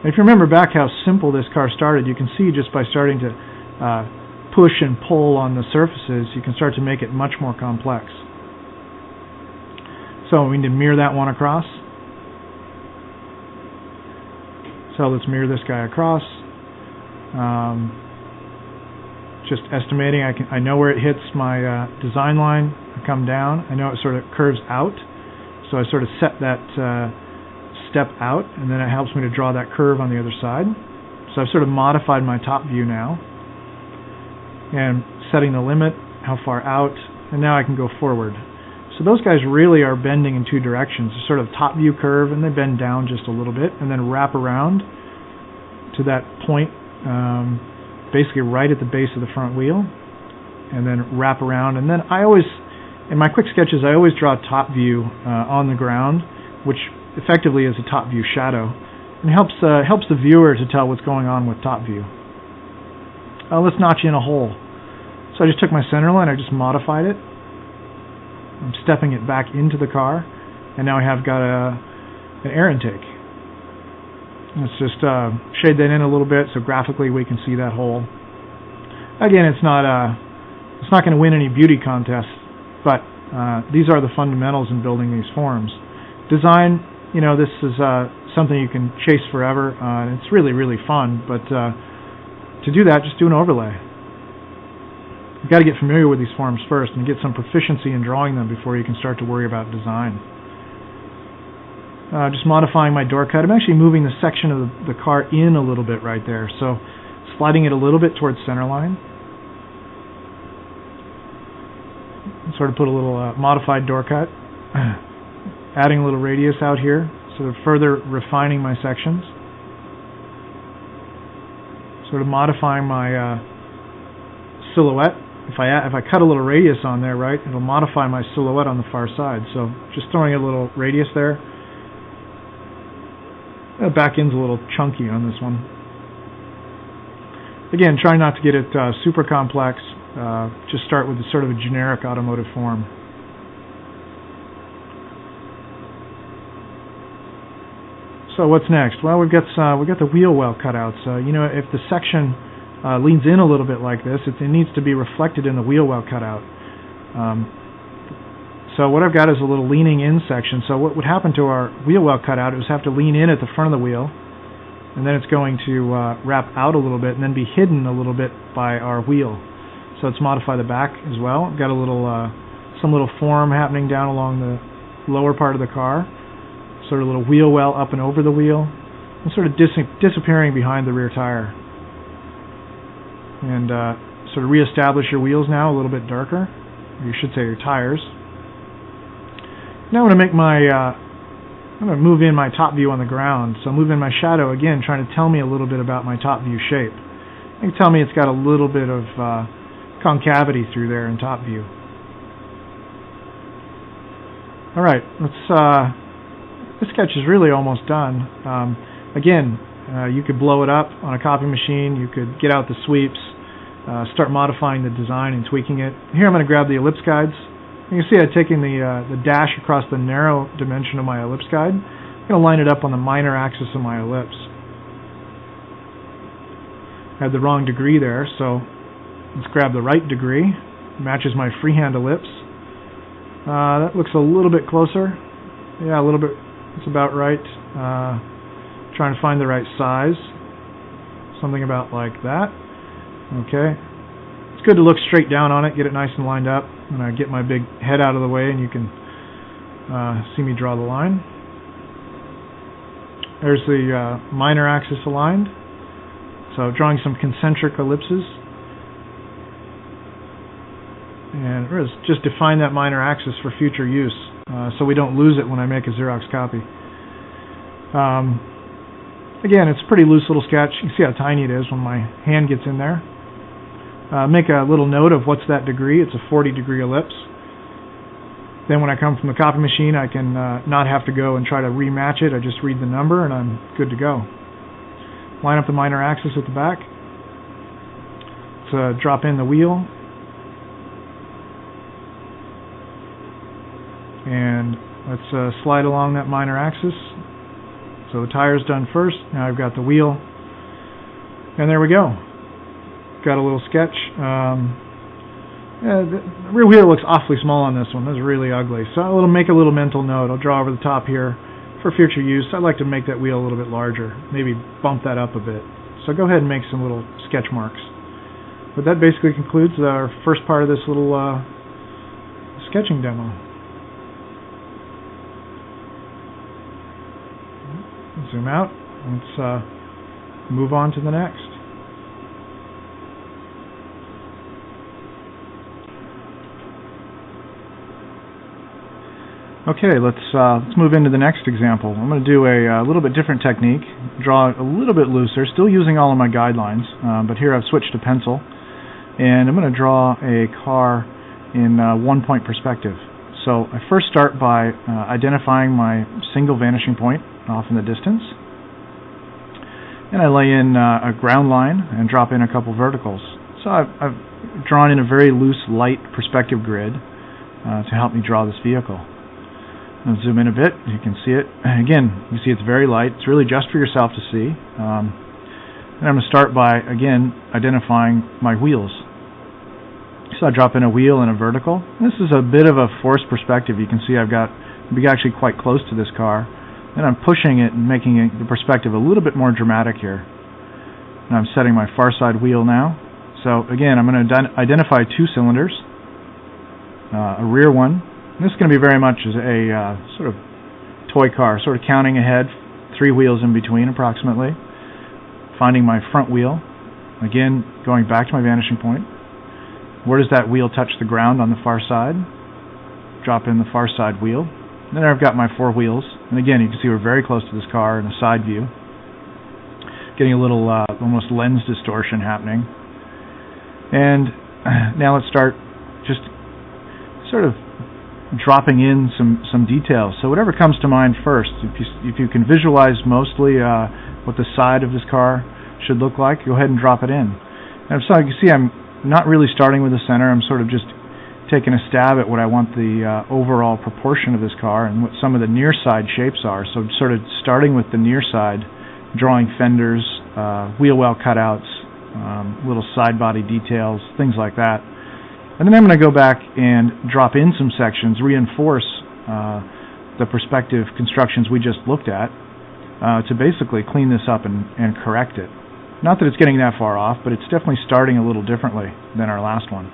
And if you remember back how simple this car started, you can see just by starting to push and pull on the surfaces, you can start to make it much more complex. So we need to mirror that one across. So let's mirror this guy across. Just estimating, I know where it hits my design line. I come down. I know it sort of curves out. So I sort of set that step out, and then it helps me to draw that curve on the other side. So I've sort of modified my top view now. And setting the limit, how far out, and now I can go forward. So those guys really are bending in two directions. They're sort of top view curve, and they bend down just a little bit, and then wrap around to that point, basically right at the base of the front wheel, and then wrap around. And then I always, in my quick sketches, I always draw top view on the ground, which effectively is a top view shadow, and helps the viewer to tell what's going on with top view. Let's notch in a hole. So I just took my center line, I just modified it. I'm stepping it back into the car, and now I have got an air intake. Let's just shade that in a little bit so graphically we can see that hole. Again, it's not going to win any beauty contests, but these are the fundamentals in building these forms. Design, you know, this is something you can chase forever, and it's really, really fun, but to do that, just do an overlay. You've got to get familiar with these forms first and get some proficiency in drawing them before you can start to worry about design. Just modifying my door cut. I'm actually moving the section of the car in a little bit right there, so sliding it a little bit towards center line. Sort of put a little modified door cut. Adding a little radius out here, sort of further refining my sections. Sort of modifying my silhouette. If I cut a little radius on there, right, it'll modify my silhouette on the far side. So just throwing a little radius there. The back end's a little chunky on this one. Again, try not to get it super complex. Just start with sort of a generic automotive form. So what's next? Well, we've got the wheel well cutouts. You know, if the section leans in a little bit like this, it needs to be reflected in the wheel well cutout. So what I've got is a little leaning in section. So what would happen to our wheel well cutout is have to lean in at the front of the wheel, and then it's going to wrap out a little bit and then be hidden a little bit by our wheel. So let's modify the back as well. I've got a little some little form happening down along the lower part of the car. Sort of a little wheel well up and over the wheel, and sort of disappearing behind the rear tire. And sort of reestablish your wheels now a little bit darker. Or you should say your tires. Now I'm going to make I'm going to move in my top view on the ground. So move in my shadow again, trying to tell me a little bit about my top view shape. You can tell me it's got a little bit of concavity through there in top view. Alright, this sketch is really almost done. Again, you could blow it up on a copy machine, you could get out the sweeps, start modifying the design and tweaking it. Here I'm going to grab the ellipse guides. You can see I've taken the dash across the narrow dimension of my ellipse guide. I'm going to line it up on the minor axis of my ellipse. I had the wrong degree there, so let's grab the right degree. Matches my freehand ellipse. That looks a little bit closer. Yeah, a little bit. It's about right. Trying to find the right size. Something about like that. Okay. It's good to look straight down on it, get it nice and lined up. And I get my big head out of the way and you can see me draw the line. There's the minor axis aligned. So drawing some concentric ellipses. And just define that minor axis for future use so we don't lose it when I make a Xerox copy. Again, it's a pretty loose little sketch. You can see how tiny it is when my hand gets in there. Make a little note of what's that degree. It's a 40-degree ellipse. Then when I come from the copy machine, I can not have to go and try to rematch it. I just read the number and I'm good to go. Line up the minor axis at the back. Let's drop in the wheel. And let's slide along that minor axis. So the tire's done first. Now I've got the wheel. And there we go. Got a little sketch. The rear wheel looks awfully small on this one. This is really ugly. So I'll make a little mental note. I'll draw over the top here for future use. I'd like to make that wheel a little bit larger. Maybe bump that up a bit. So go ahead and make some little sketch marks. But that basically concludes our first part of this little sketching demo. Zoom out. Let's move on to the next. Okay, let's move into the next example. I'm going to do a little bit different technique. Draw a little bit looser, still using all of my guidelines, but here I've switched to pencil. And I'm going to draw a car in one-point perspective. So I first start by identifying my single vanishing point off in the distance. And I lay in a ground line and drop in a couple verticals. So I've drawn in a very loose, light perspective grid to help me draw this vehicle. I'll zoom in a bit. You can see it. Again, you see it's very light. It's really just for yourself to see. And I'm going to start by, again, identifying my wheels. So I drop in a wheel and a vertical. This is a bit of a forced perspective. You can see I'm actually quite close to this car. And I'm pushing it and making the perspective a little bit more dramatic here. And I'm setting my far side wheel now. So again, I'm going to identify two cylinders, a rear one. And this is going to be very much as a sort of toy car, sort of counting ahead, 3 wheels in between approximately. Finding my front wheel. Again, going back to my vanishing point. Where does that wheel touch the ground on the far side? Drop in the far side wheel. And then I've got my 4 wheels. And again, you can see we're very close to this car in a side view. Getting a little almost lens distortion happening. And now let's start just sort of dropping in some details. So whatever comes to mind first. If you can visualize mostly what the side of this car should look like, go ahead and drop it in. And so you can see I'm not really starting with the center. I'm sort of just taking a stab at what I want the overall proportion of this car and what some of the near side shapes are. So sort of starting with the near side, drawing fenders, wheel well cutouts, little side body details, things like that. And then I'm going to go back and drop in some sections, reinforce the perspective constructions we just looked at to basically clean this up and correct it. Not that it's getting that far off, but it's definitely starting a little differently than our last one.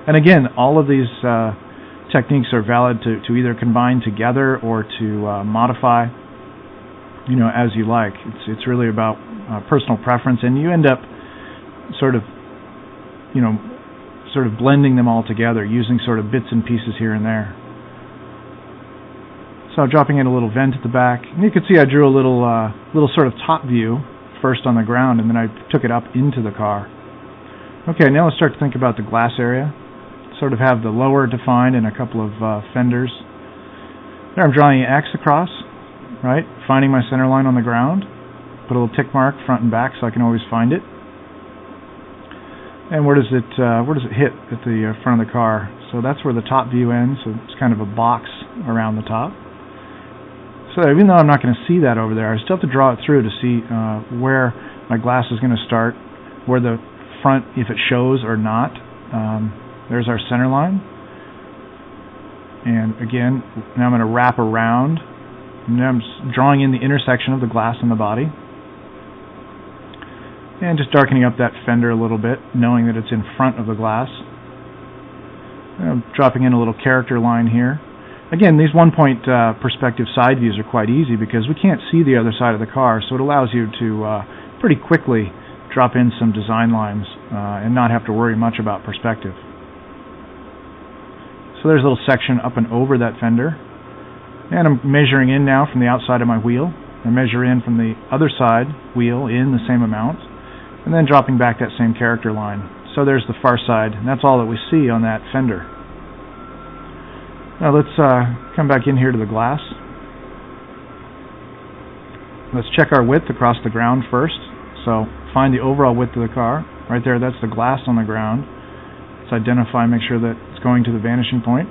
And again, all of these techniques are valid to either combine together or to modify, as you like. It's really about personal preference, and you end up sort of blending them all together, using sort of bits and pieces here and there. So dropping in a little vent at the back. And you can see I drew a little sort of top view first on the ground, and then I took it up into the car. Okay, now let's start to think about the glass area. Sort of have the lower defined and a couple of fenders. There I'm drawing an X across, right? Finding my center line on the ground. Put a little tick mark front and back so I can always find it. And where does it hit at the front of the car? So that's where the top view ends. So it's kind of a box around the top. So even though I'm not going to see that over there, I still have to draw it through to see where my glass is going to start, where the front, if it shows or not. There's our center line. And again, now I'm going to wrap around. And now I'm drawing in the intersection of the glass and the body. And just darkening up that fender a little bit, knowing that it's in front of the glass. And I'm dropping in a little character line here. Again, these one-point perspective side views are quite easy because we can't see the other side of the car, so it allows you to pretty quickly drop in some design lines and not have to worry much about perspective. So there's a little section up and over that fender. And I'm measuring in now from the outside of my wheel. I measure in from the other side wheel in the same amount, and then dropping back that same character line. So there's the far side, and that's all that we see on that fender. Now let's come back in here to the glass. Let's check our width across the ground first. So find the overall width of the car. Right there, that's the glass on the ground. Let's identify, make sure that it's going to the vanishing point.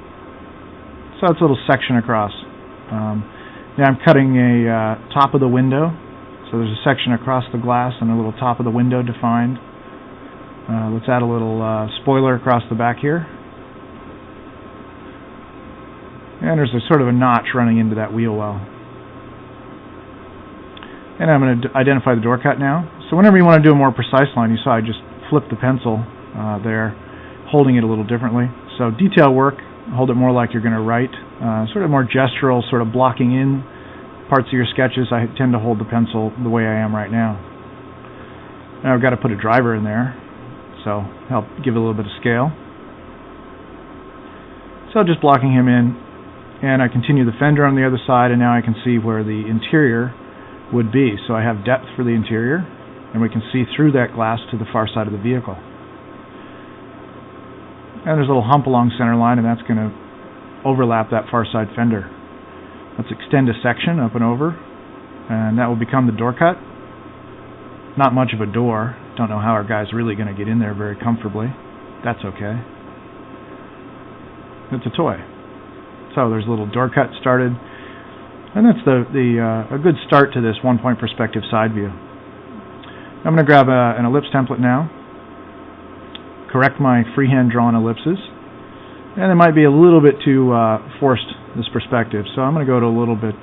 So it's a little section across. Now I'm cutting a top of the window. So there's a section across the glass and a little top of the window defined. Let's add a little spoiler across the back here. And there's a sort of a notch running into that wheel well. And I'm going to identify the door cut now. So whenever you want to do a more precise line, you saw I just flipped the pencil there, holding it a little differently. So detail work, hold it more like you're going to write. Sort of more gestural, sort of blocking in parts of your sketches. I tend to hold the pencil the way I am right now. Now I've got to put a driver in there, so help give it a little bit of scale. So just blocking him in, and I continue the fender on the other side, and now I can see where the interior would be. So I have depth for the interior, and we can see through that glass to the far side of the vehicle. And there's a little hump along center line, and that's going to overlap that far side fender. Let's extend a section up and over, and that will become the door cut. Not much of a door. Don't know how our guy's really going to get in there very comfortably. That's okay. It's a toy. So there's a little door cut started, and that's a good start to this one-point perspective side view. I'm going to grab an ellipse template now, correct my freehand drawn ellipses, and it might be a little bit too forced, this perspective, so I'm going to go to a little bit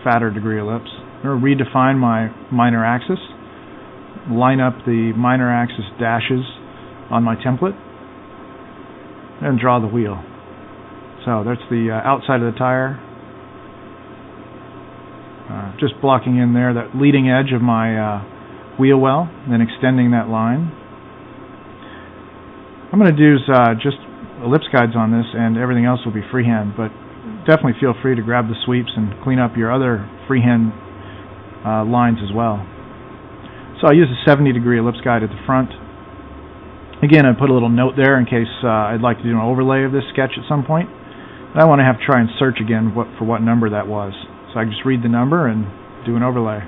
fatter degree ellipse. I'm going to redefine my minor axis, line up the minor axis dashes on my template, and draw the wheel. So that's the outside of the tire. Just blocking in there that leading edge of my wheel well, then extending that line. I'm going to use just ellipse guides on this, and everything else will be freehand, but definitely feel free to grab the sweeps and clean up your other freehand lines as well. So I use a 70-degree ellipse guide at the front. Again, I put a little note there in case I'd like to do an overlay of this sketch at some point. And I want to have to try and search again for what number that was. So I can just read the number and do an overlay.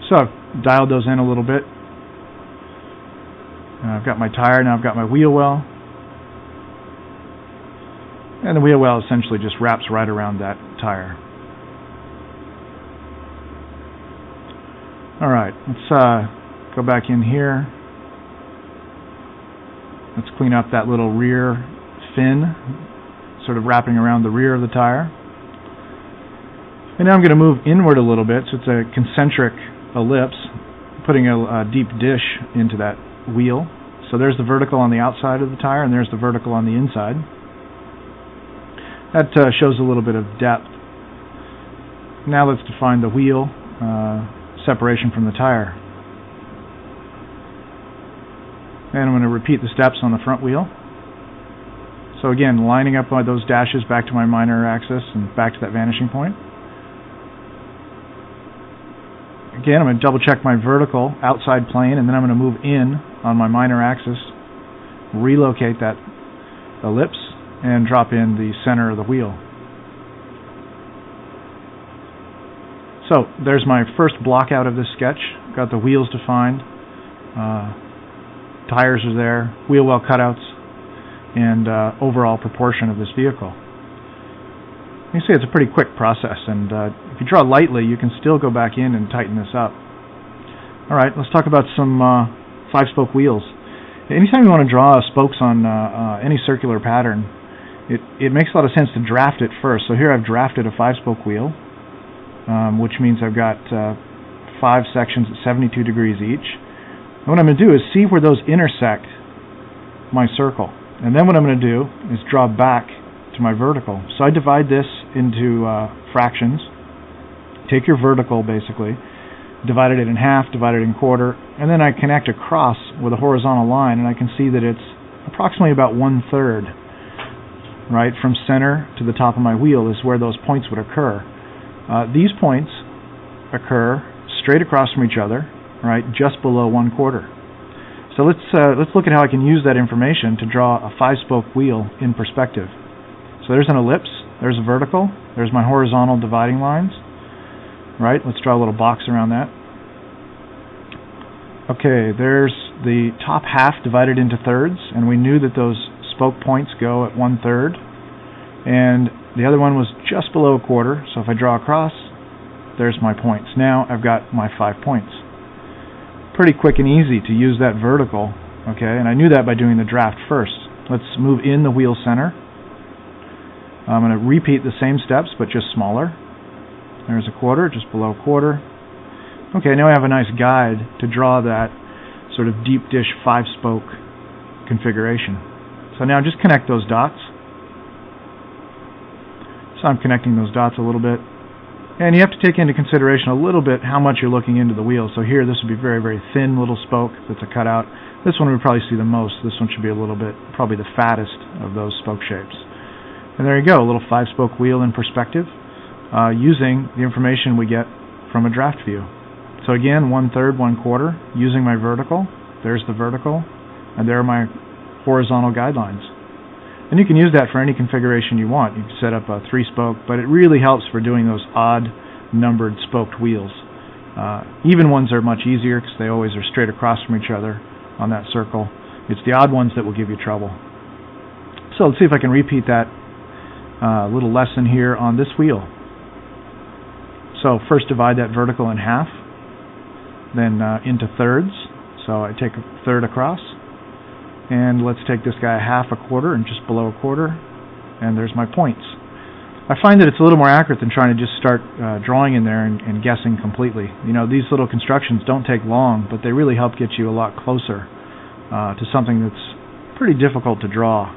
So I've dialed those in a little bit. I've got my tire, now I've got my wheel well. And the wheel well essentially just wraps right around that tire. Alright, let's go back in here. Let's clean up that little rear fin, sort of wrapping around the rear of the tire. And now I'm going to move inward a little bit, so it's a concentric ellipse, putting a deep dish into that wheel. So there's the vertical on the outside of the tire, and there's the vertical on the inside. That shows a little bit of depth. Now let's define the wheel separation from the tire. And I'm going to repeat the steps on the front wheel. So again, lining up those dashes back to my minor axis and back to that vanishing point. again, I'm going to double check my vertical outside plane, and then I'm going to move in on my minor axis, relocate that ellipse, and drop in the center of the wheel. So there's my first block out of this sketch. Got the wheels defined, tires are there, wheel well cutouts, and overall proportion of this vehicle. You can see it's a pretty quick process, and if you draw lightly, you can still go back in and tighten this up. Alright, let's talk about some 5-spoke wheels. Anytime you want to draw spokes on any circular pattern, it makes a lot of sense to draft it first. So here I've drafted a 5-spoke wheel, which means I've got 5 sections at 72 degrees each. And what I'm going to do is see where those intersect my circle. And then what I'm going to do is draw back to my vertical. So I divide this into fractions. Take your vertical, basically, divided it in half, divided it in quarter, and then I connect across with a horizontal line, and I can see that it's approximately about 1/3. Right, from center to the top of my wheel is where those points would occur. These points occur straight across from each other, right, just below 1/4. So let's look at how I can use that information to draw a 5-spoke wheel in perspective. So there's an ellipse, there's a vertical, there's my horizontal dividing lines. Right, let's draw a little box around that. Okay, there's the top half divided into thirds, and we knew that those spoke points go at 1/3, and the other one was just below 1/4. So if I draw across, there's my points. Now I've got my 5 points. Pretty quick and easy to use that vertical, okay, and I knew that by doing the draft first. Let's move in the wheel center. I'm going to repeat the same steps but just smaller. There's 1/4, just below 1/4. Okay, now I have a nice guide to draw that sort of deep dish 5-spoke configuration. So now just connect those dots. So I'm connecting those dots a little bit. And you have to take into consideration a little bit how much you're looking into the wheel. So here, this would be very, very thin little spoke that's a cutout. This one we would probably see the most. This one should be a little bit, probably the fattest of those spoke shapes. And there you go, a little 5-spoke wheel in perspective, using the information we get from a draft view. So again, 1/3, 1/4, using my vertical. There's the vertical, and there are my horizontal guidelines. And you can use that for any configuration you want. You can set up a 3-spoke, but it really helps for doing those odd numbered spoked wheels. Even ones are much easier because they always are straight across from each other on that circle. It's the odd ones that will give you trouble. So let's see if I can repeat that little lesson here on this wheel. So first divide that vertical in half, then into thirds. So I take 1/3 across. And let's take this guy 1/2, 1/4, and just below 1/4, and there's my points. I find that it's a little more accurate than trying to just start drawing in there and guessing completely. You know, these little constructions don't take long, but they really help get you a lot closer to something that's pretty difficult to draw.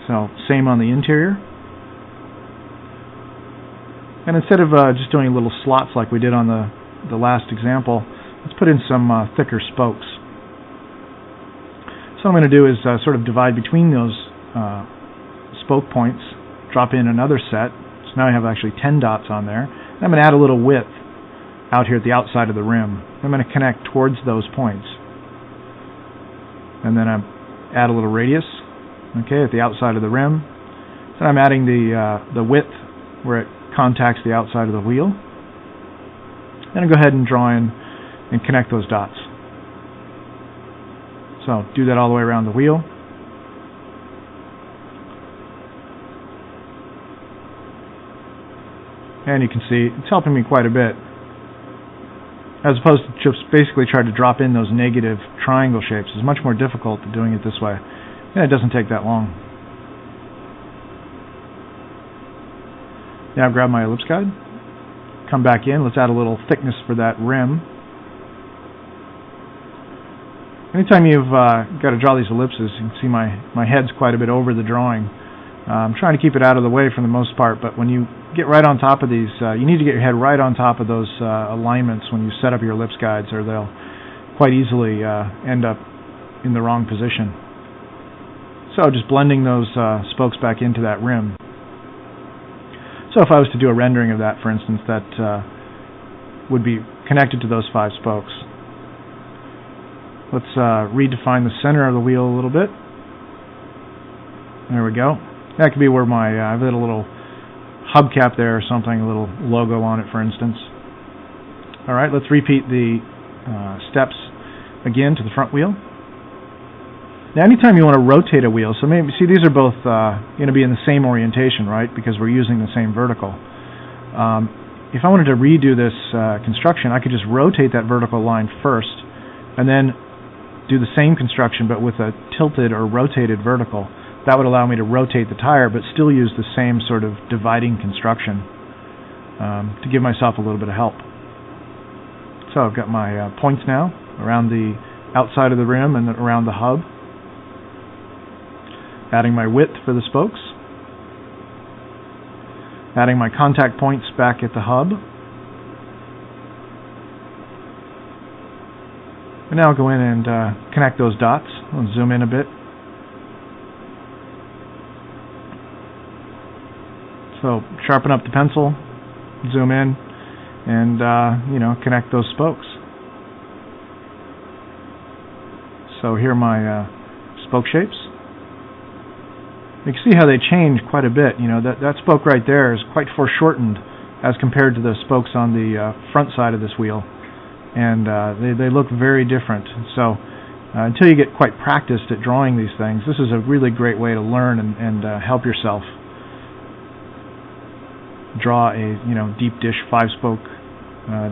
So, same on the interior. And instead of just doing little slots like we did on the last example, let's put in some thicker spokes. So what I'm going to do is sort of divide between those spoke points, drop in another set. So now I have actually 10 dots on there. And I'm going to add a little width out here at the outside of the rim. I'm going to connect towards those points. And then I add a little radius, okay, at the outside of the rim. Then I'm adding the width where it contacts the outside of the wheel. Then I go ahead and draw in and connect those dots. So do that all the way around the wheel. And you can see it's helping me quite a bit, as opposed to just basically trying to drop in those negative triangle shapes. It's much more difficult than doing it this way, and it doesn't take that long. Now grab my ellipse guide, come back in, let's add a little thickness for that rim. Anytime you've got to draw these ellipses, you can see my head's quite a bit over the drawing. I'm trying to keep it out of the way for the most part, but when you get right on top of these, you need to get your head right on top of those alignments when you set up your ellipse guides, or they'll quite easily end up in the wrong position. So just blending those spokes back into that rim. So if I was to do a rendering of that, for instance, that would be connected to those 5 spokes. Let's redefine the center of the wheel a little bit. There we go. That could be where my I've got a little hubcap there or something, a little logo on it, for instance. All right, let's repeat the steps again to the front wheel. Now, anytime you want to rotate a wheel, so maybe see these are both going to be in the same orientation, right? Because we're using the same vertical. If I wanted to redo this construction, I could just rotate that vertical line first, and then do the same construction but with a tilted or rotated vertical. That would allow me to rotate the tire but still use the same sort of dividing construction to give myself a little bit of help. So I've got my points now around the outside of the rim and around the hub. Adding my width for the spokes. Adding my contact points back at the hub. And now I'll go in and connect those dots. I'll zoom in a bit. So sharpen up the pencil, zoom in, and connect those spokes. So here are my spoke shapes. You can see how they change quite a bit. That spoke right there is quite foreshortened as compared to the spokes on the front side of this wheel, and they look very different. So until you get quite practiced at drawing these things, this is a really great way to learn and help yourself draw a deep dish 5-spoke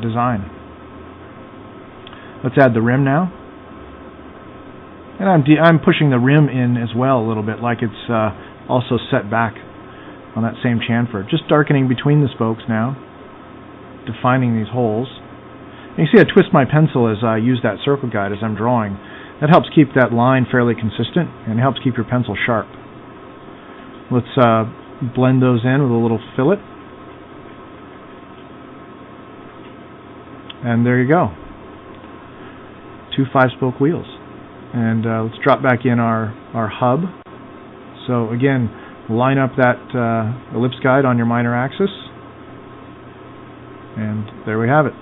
design. Let's add the rim now, and I'm pushing the rim in as well a little bit, like it's also set back on that same chamfer. Just darkening between the spokes now, defining these holes. And you see I twist my pencil as I use that circle guide as I'm drawing. That helps keep that line fairly consistent and helps keep your pencil sharp. Let's blend those in with a little fillet. And there you go. 2 5-spoke wheels. And let's drop back in our hub. So again, line up that ellipse guide on your minor axis. And there we have it.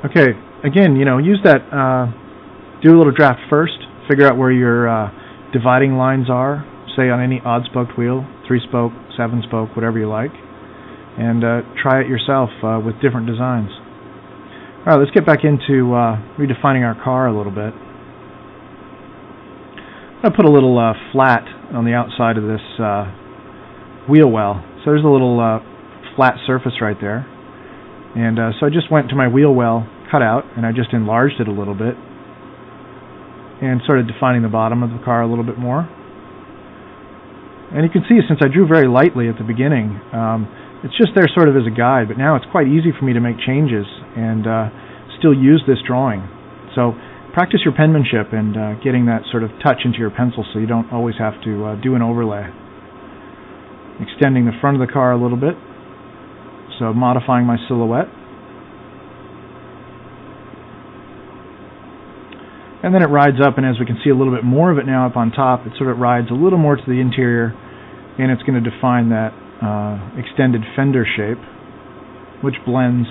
Okay, again, use that, do a little draft first, figure out where your dividing lines are, say on any odd-spoked wheel, 3-spoke, 7-spoke, whatever you like, and try it yourself with different designs. All right, let's get back into redefining our car a little bit. I'm going to put a little flat on the outside of this wheel well. So there's a little flat surface right there. And so I just went to my wheel well cutout and I just enlarged it a little bit and started defining the bottom of the car a little bit more. And you can see, since I drew very lightly at the beginning, it's just there sort of as a guide, but now it's quite easy for me to make changes and still use this drawing. So practice your penmanship and getting that sort of touch into your pencil so you don't always have to do an overlay. Extending the front of the car a little bit, so modifying my silhouette. And then it rides up, and as we can see a little bit more of it now up on top, it sort of rides a little more to the interior, and it's going to define that extended fender shape, which blends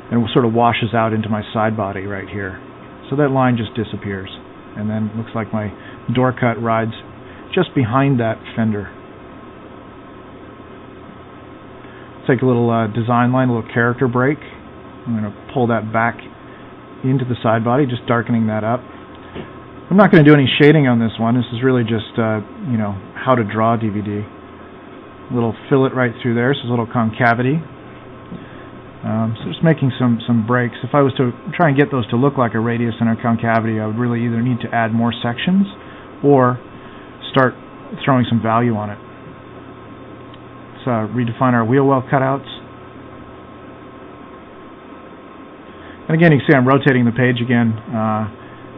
and sort of washes out into my side body right here. So that line just disappears, and then it looks like my door cut rides just behind that fender. Take a little design line, a little character break. I'm going to pull that back into the side body, just darkening that up. I'm not going to do any shading on this one. This is really just, how to draw DVD. A little fillet right through there, so there's a little concavity. So just making some breaks. If I was to try and get those to look like a radius and a concavity, I would really either need to add more sections or start throwing some value on it. Let's redefine our wheel well cutouts. And again, you can see I'm rotating the page again,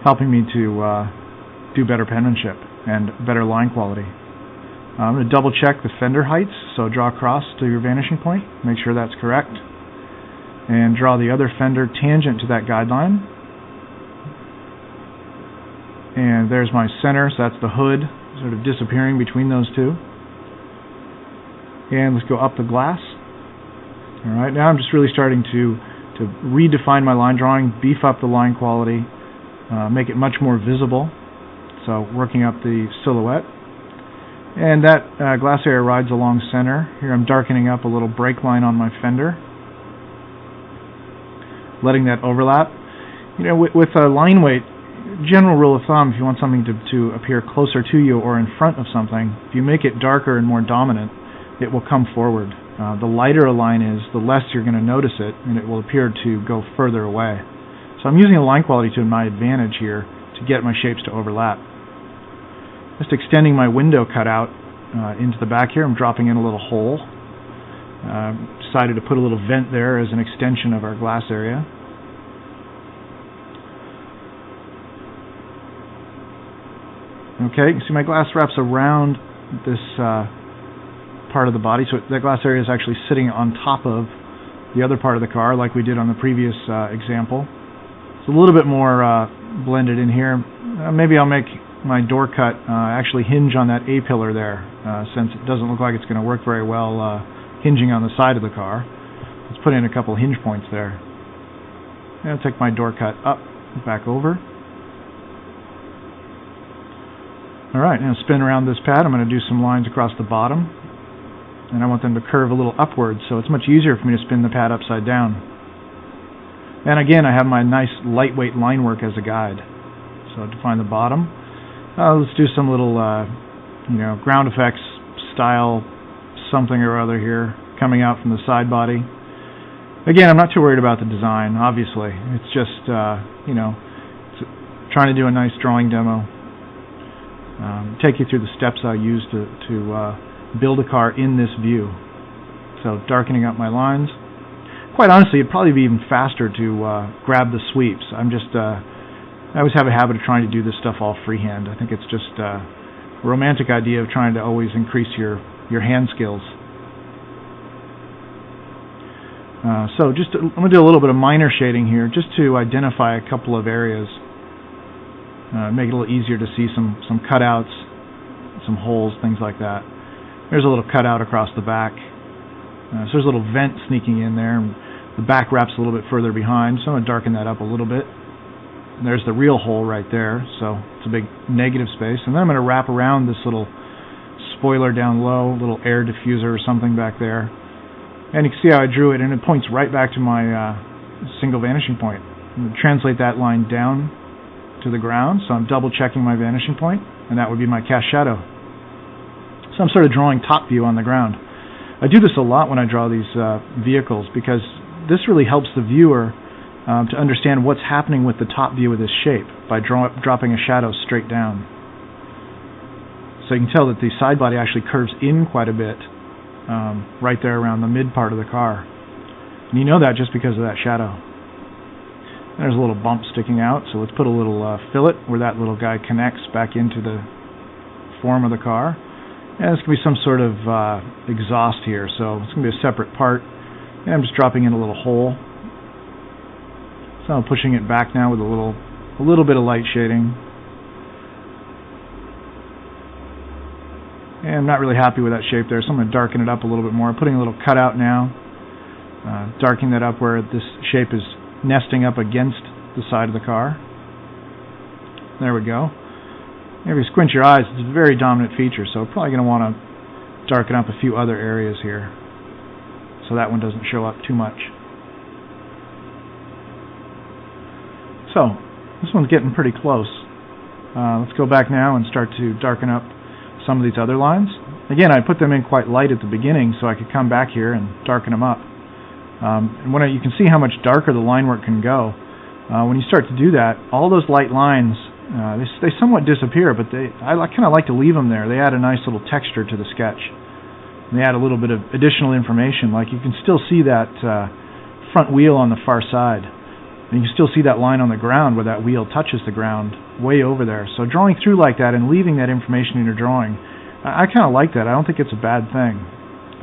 helping me to do better penmanship and better line quality. I'm going to double check the fender heights, so draw across to your vanishing point, make sure that's correct, and draw the other fender tangent to that guideline. And there's my center, so that's the hood sort of disappearing between those two. And let's go up the glass. Alright, now I'm just really starting to redefine my line drawing, beef up the line quality, make it much more visible. So working up the silhouette. And that glass area rides along center. Here I'm darkening up a little brake line on my fender, letting that overlap. You know, with a line weight, general rule of thumb, if you want something to appear closer to you or in front of something, if you make it darker and more dominant, it will come forward. The lighter a line is, the less you're going to notice it, and it will appear to go further away. So I'm using the line quality to my advantage here to get my shapes to overlap. Just extending my window cutout into the back here. I'm dropping in a little hole. Decided to put a little vent there as an extension of our glass area. Okay, you can see my glass wraps around this part of the body, so that glass area is actually sitting on top of the other part of the car, like we did on the previous example. It's a little bit more blended in here. Maybe I'll make my door cut actually hinge on that A-pillar there, since it doesn't look like it's going to work very well hinging on the side of the car. Let's put in a couple hinge points there. And I'll take my door cut up, back over. Alright, now spin around this pad. I'm going to do some lines across the bottom. And I want them to curve a little upwards, so it's much easier for me to spin the pad upside down. And again, I have my nice lightweight line work as a guide. So define the bottom. Let's do some little, ground effects style something or other here, coming out from the side body. Again, I'm not too worried about the design, obviously. It's just, it's trying to do a nice drawing demo. Take you through the steps I use to build a car in this view. So darkening up my lines. Quite honestly, it'd probably be even faster to grab the sweeps. I always have a habit of trying to do this stuff all freehand. I think it's just a romantic idea of trying to always increase your hand skills. So I'm going to do a little bit of minor shading here just to identify a couple of areas. Make it a little easier to see some cutouts, some holes, things like that. There's a little cutout across the back. So there's a little vent sneaking in there. And the back wraps a little bit further behind, so I'm going to darken that up a little bit. And there's the real hole right there, so it's a big negative space. And then I'm going to wrap around this little spoiler down low, little air diffuser or something back there. And you can see how I drew it, and it points right back to my single vanishing point. I'm going to translate that line down to the ground, so I'm double checking my vanishing point, and that would be my cast shadow. So I'm sort of drawing top view on the ground. I do this a lot when I draw these vehicles, because this really helps the viewer to understand what's happening with the top view of this shape by dropping a shadow straight down. So you can tell that the side body actually curves in quite a bit right there around the mid part of the car. And you know that just because of that shadow. There's a little bump sticking out, so let's put a little fillet where that little guy connects back into the form of the car. And it's going to be some sort of exhaust here, so it's going to be a separate part. And I'm just dropping in a little hole. So I'm pushing it back now with a little bit of light shading. And I'm not really happy with that shape there, so I'm going to darken it up a little bit more. I'm putting a little cutout now, darkening that up where this shape is nesting up against the side of the car. There we go. If you squint your eyes, it's a very dominant feature, so we're probably going to want to darken up a few other areas here so that one doesn't show up too much. So, this one's getting pretty close. Let's go back now and start to darken up some of these other lines. Again, I put them in quite light at the beginning so I could come back here and darken them up. And when you can see how much darker the line work can go. When you start to do that, all those light lines, they somewhat disappear, but I kind of like to leave them there. They add a nice little texture to the sketch. And they add a little bit of additional information, like you can still see that front wheel on the far side. And you can still see that line on the ground where that wheel touches the ground, way over there. So drawing through like that and leaving that information in your drawing, I kind of like that. I don't think it's a bad thing.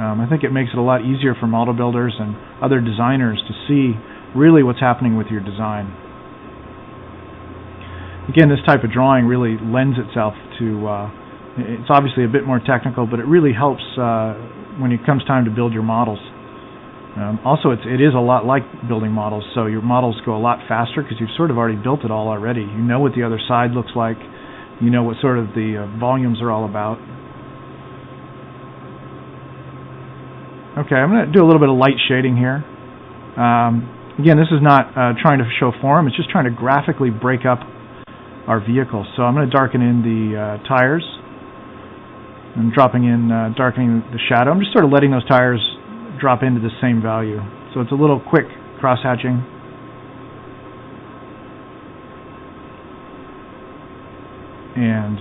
I think it makes it a lot easier for model builders and other designers to see really what's happening with your design. Again, this type of drawing really lends itself to, it's obviously a bit more technical, but it really helps when it comes time to build your models. Also, it is a lot like building models, so your models go a lot faster because you've sort of already built it all already. You know what the other side looks like. You know what sort of the volumes are all about. Okay, I'm going to do a little bit of light shading here. Again, this is not trying to show form. It's just trying to graphically break up our vehicle. So I'm going to darken in the tires. I'm darkening the shadow. I'm just sort of letting those tires drop into the same value. So it's a little quick cross-hatching. And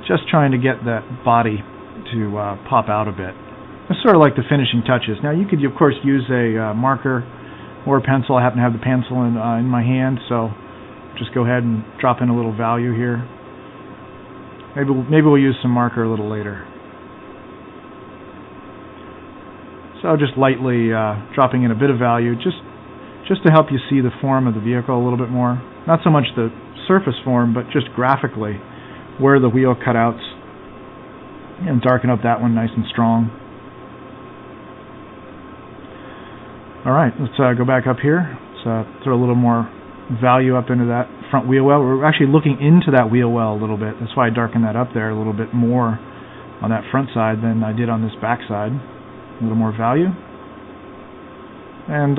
just trying to get that body to pop out a bit. It's sort of like the finishing touches. Now you could, of course, use a marker or a pencil. I happen to have the pencil in my hand, so just go ahead and drop in a little value here. Maybe we'll use some marker a little later. So just lightly dropping in a bit of value, just to help you see the form of the vehicle a little bit more. Not so much the surface form, but just graphically where the wheel cutouts, and darken up that one nice and strong. All right, let's go back up here. Let's throw a little more value up into that front wheel well. We're actually looking into that wheel well a little bit. That's why I darkened that up there a little bit more on that front side than I did on this back side. A little more value. And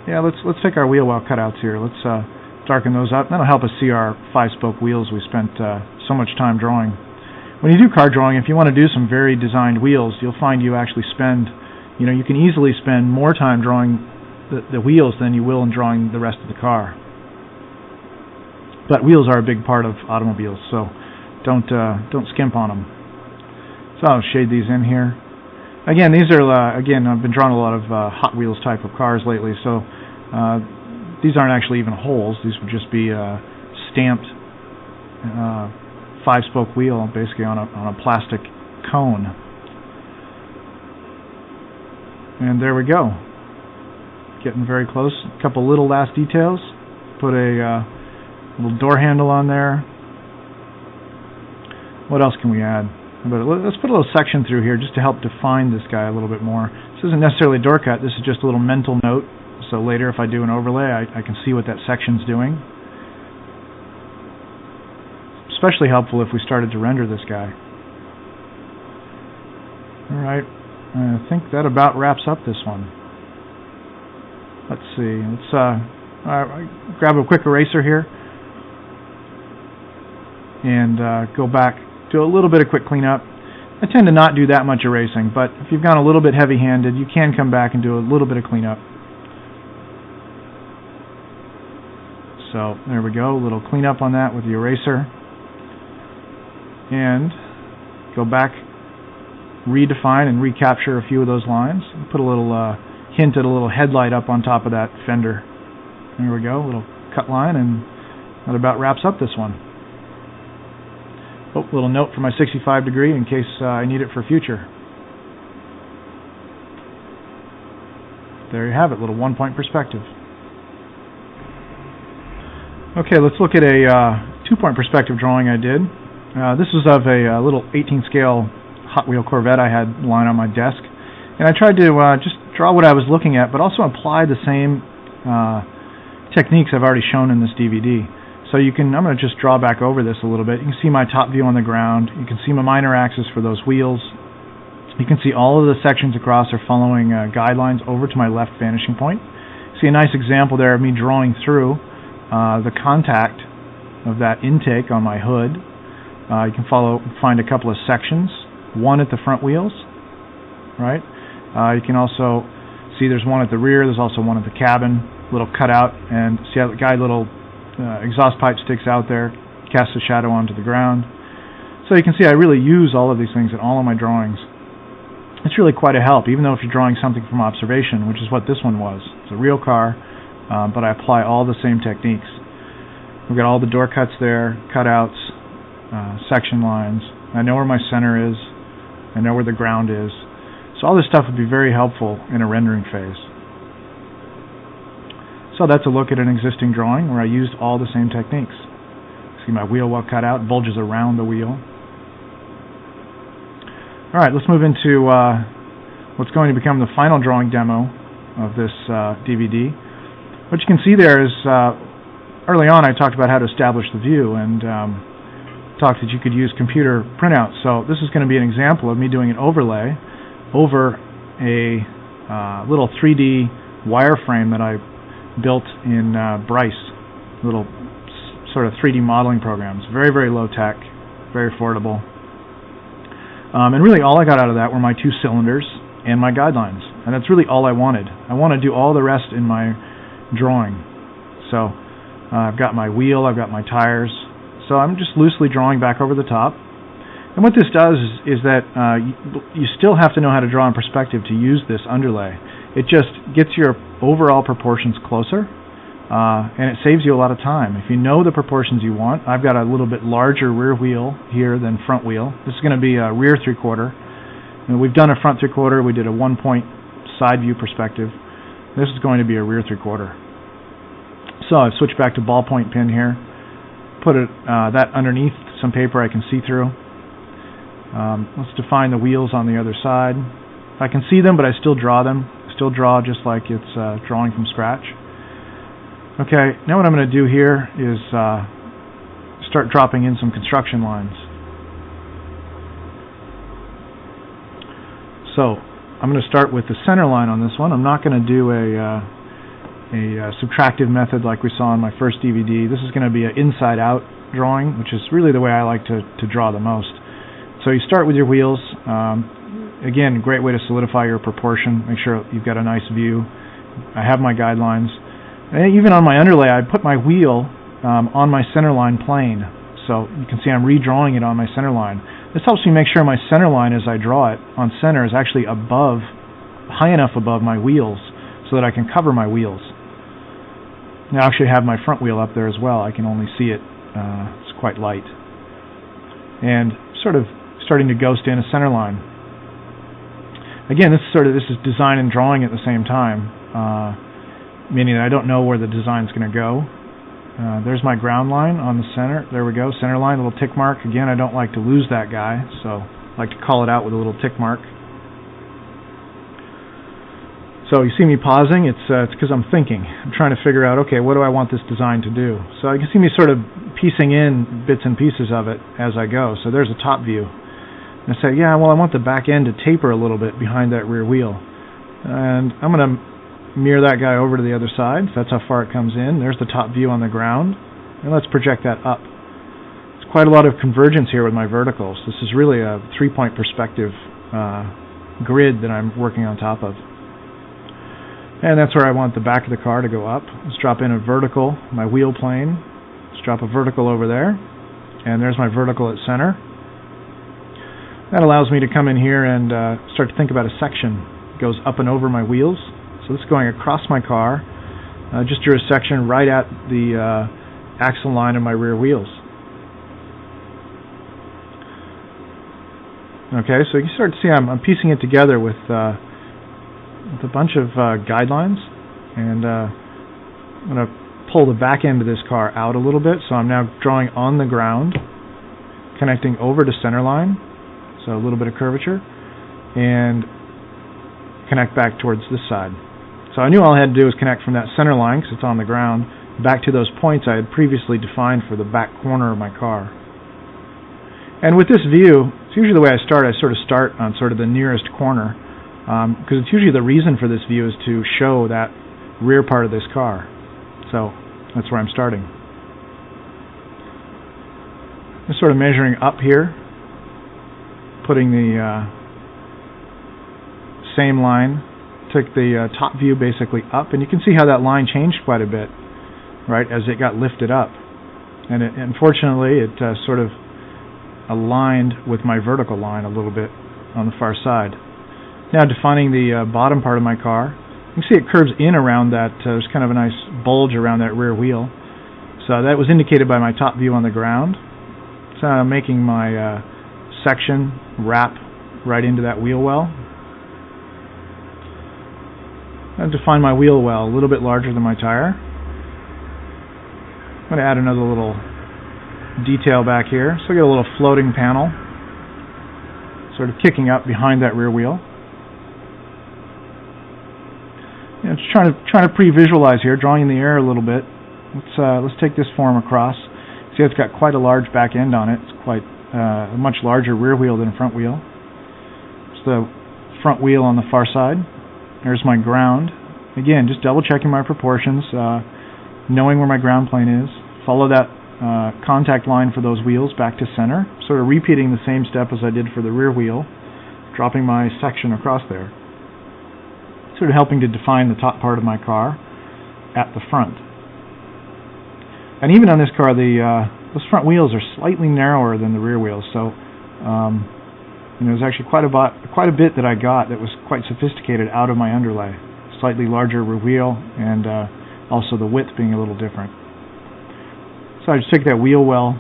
yeah, let's take our wheel well cutouts here. Let's darken those up. That'll help us see our 5-spoke wheels we spent so much time drawing. When you do car drawing, if you want to do some very designed wheels, you'll find you actually spend, you can easily spend more time drawing the wheels than you will in drawing the rest of the car. But wheels are a big part of automobiles, so don't skimp on them. So I'll shade these in here. Again, these are I've been drawing a lot of Hot Wheels type of cars lately, so these aren't actually even holes. These would just be stamped 5-spoke wheel, basically on a plastic cone. And there we go. Getting very close. A couple little last details. Put a little door handle on there. What else can we add? But let's put a little section through here just to help define this guy a little bit more. This isn't necessarily a door cut. This is just a little mental note. So later, if I do an overlay, I can see what that section's doing. Especially helpful if we started to render this guy. All right. I think that about wraps up this one. Let's see. Let's grab a quick eraser here and go back, do a little bit of quick cleanup. I tend to not do that much erasing, but if you've gone a little bit heavy-handed, you can come back and do a little bit of cleanup. So there we go, a little cleanup on that with the eraser. And go back, redefine and recapture a few of those lines. Put a little hint at a little headlight up on top of that fender. There we go, a little cut line, and that about wraps up this one. Oh, a little note for my 65 degree in case I need it for future. There you have it, little 1-point perspective. Okay, let's look at a 2-point perspective drawing I did. This was of a little 18-scale Hot Wheel Corvette I had lying on my desk. And I tried to just draw what I was looking at, but also apply the same techniques I've already shown in this DVD. So I'm going to just draw back over this a little bit. You can see my top view on the ground. You can see my minor axis for those wheels. You can see all of the sections across are following guidelines over to my left vanishing point. See a nice example there of me drawing through the contact of that intake on my hood. You can find a couple of sections, one at the front wheels, right? You can also see there's one at the rear, there's also one at the cabin, little cutout, and see how the guy little exhaust pipe sticks out there, casts a shadow onto the ground. So you can see I really use all of these things in all of my drawings. It's really quite a help, even though if you're drawing something from observation, which is what this one was. It's a real car, but I apply all the same techniques. We've got all the door cuts there, cutouts, section lines. I know where my center is. I know where the ground is. So all this stuff would be very helpful in a rendering phase. So that's a look at an existing drawing where I used all the same techniques. See my wheel well cut out, bulges around the wheel. Alright, let's move into what's going to become the final drawing demo of this DVD. What you can see there is, early on I talked about how to establish the view and talked that you could use computer printouts. So this is going to be an example of me doing an overlay over a little 3D wireframe that I built in Bryce, little sort of 3D modeling programs. Very, very low tech, very affordable. And really all I got out of that were my 2 cylinders and my guidelines. And that's really all I wanted. I want to do all the rest in my drawing. So I've got my wheel, I've got my tires. So I'm just loosely drawing back over the top. And what this does is that you still have to know how to draw in perspective to use this underlay. It just gets your overall proportions closer. And it saves you a lot of time. If you know the proportions you want, I've got a little bit larger rear wheel here than front wheel. This is going to be a rear 3/4. And we've done a front 3/4. We did a 1-point side view perspective. This is going to be a rear 3/4. So I've switched back to ballpoint pen here. Put that underneath some paper I can see through. Let's define the wheels on the other side. I can see them, but I still draw them. I still draw just like it's drawing from scratch. Okay, now what I'm going to do here is start dropping in some construction lines. So I'm going to start with the center line on this one. I'm not going to do a subtractive method like we saw in my first DVD. This is going to be an inside-out drawing, which is really the way I like to draw the most. So you start with your wheels. Again, great way to solidify your proportion. Make sure you've got a nice view. I have my guidelines. And even on my underlay, I put my wheel on my center line plane. So you can see I'm redrawing it on my center line. This helps me make sure my center line as I draw it on center is actually above, high enough above my wheels so that I can cover my wheels. Now I actually have my front wheel up there as well. I can only see it. It's quite light. And sort of starting to ghost in a center line. Again, this is design and drawing at the same time. Meaning that I don't know where the design's going to go. There's my ground line on the center. There we go, center line, little tick mark. Again, I don't like to lose that guy, so I like to call it out with a little tick mark. So you see me pausing, it's because I'm thinking. I'm trying to figure out, okay, what do I want this design to do? So you can see me sort of piecing in bits and pieces of it as I go. So there's a top view. And I say, yeah, well, I want the back end to taper a little bit behind that rear wheel. And I'm going to mirror that guy over to the other side. So that's how far it comes in. There's the top view on the ground. And let's project that up. There's quite a lot of convergence here with my verticals. This is really a 3-point perspective grid that I'm working on top of. And that's where I want the back of the car to go up. Let's drop in a vertical, my wheel plane. Let's drop a vertical over there. And there's my vertical at center. That allows me to come in here and start to think about a section. It goes up and over my wheels. So this is going across my car. Just drew a section right at the axle line of my rear wheels. Okay, so you start to see I'm piecing it together with a bunch of guidelines, and I'm going to pull the back end of this car out a little bit, so I'm now drawing on the ground, connecting over to center line, so a little bit of curvature, and connect back towards this side. So I knew all I had to do was connect from that center line, because it's on the ground, back to those points I had previously defined for the back corner of my car. And with this view, it's usually the way I start on sort of the nearest corner, because it's usually the reason for this view is to show that rear part of this car. So that's where I'm starting. Just sort of measuring up here, putting the same line, took the top view basically up, and you can see how that line changed quite a bit, right, as it got lifted up. And unfortunately, it sort of aligned with my vertical line a little bit on the far side. Now defining the bottom part of my car, you can see it curves in around that, there's kind of a nice bulge around that rear wheel. So that was indicated by my top view on the ground. So I'm making my section wrap right into that wheel well. I define my wheel well a little bit larger than my tire. I'm going to add another little detail back here. So I get a little floating panel. sort of kicking up behind that rear wheel. You know, just trying to pre-visualize here, drawing in the air a little bit. Let's take this form across. See, it's got quite a large back end on it. It's quite a much larger rear wheel than front wheel. It's the front wheel on the far side. There's my ground. Again, just double checking my proportions, knowing where my ground plane is. Follow that contact line for those wheels back to center. Sort of repeating the same step as I did for the rear wheel, dropping my section across there. Sort of helping to define the top part of my car at the front. And even on this car, those front wheels are slightly narrower than the rear wheels, so there's actually quite a bit that I got that was quite sophisticated out of my underlay. Slightly larger rear wheel, and also the width being a little different. So I just took that wheel well,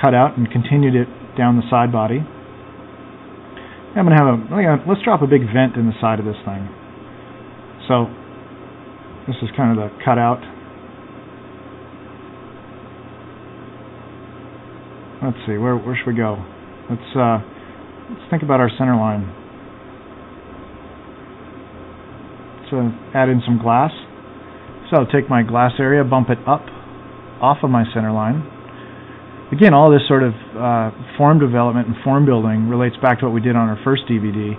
cut out, and continued it down the side body. I'm going to have let's drop a big vent in the side of this thing. So this is kind of the cutout. Let's see, where should we go? Let's think about our center line. Let's add in some glass. So I'll take my glass area, bump it up off of my center line. Again, all this sort of form development and form building relates back to what we did on our first DVD,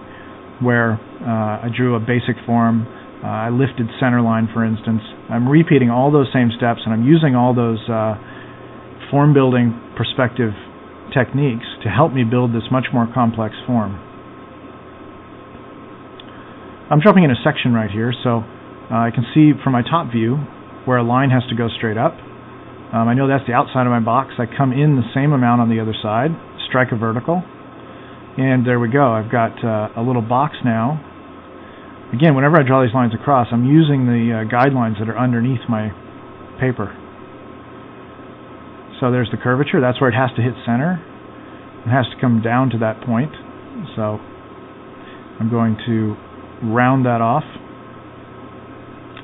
where I drew a basic form, I lifted center line, for instance. I'm repeating all those same steps, and I'm using all those form building perspective techniques to help me build this much more complex form. I'm dropping in a section right here, so I can see from my top view where a line has to go straight up. I know that's the outside of my box. I come in the same amount on the other side, strike a vertical, and there we go. I've got a little box now. Again, whenever I draw these lines across, I'm using the guidelines that are underneath my paper. So there's the curvature. That's where it has to hit center. It has to come down to that point. So I'm going to round that off.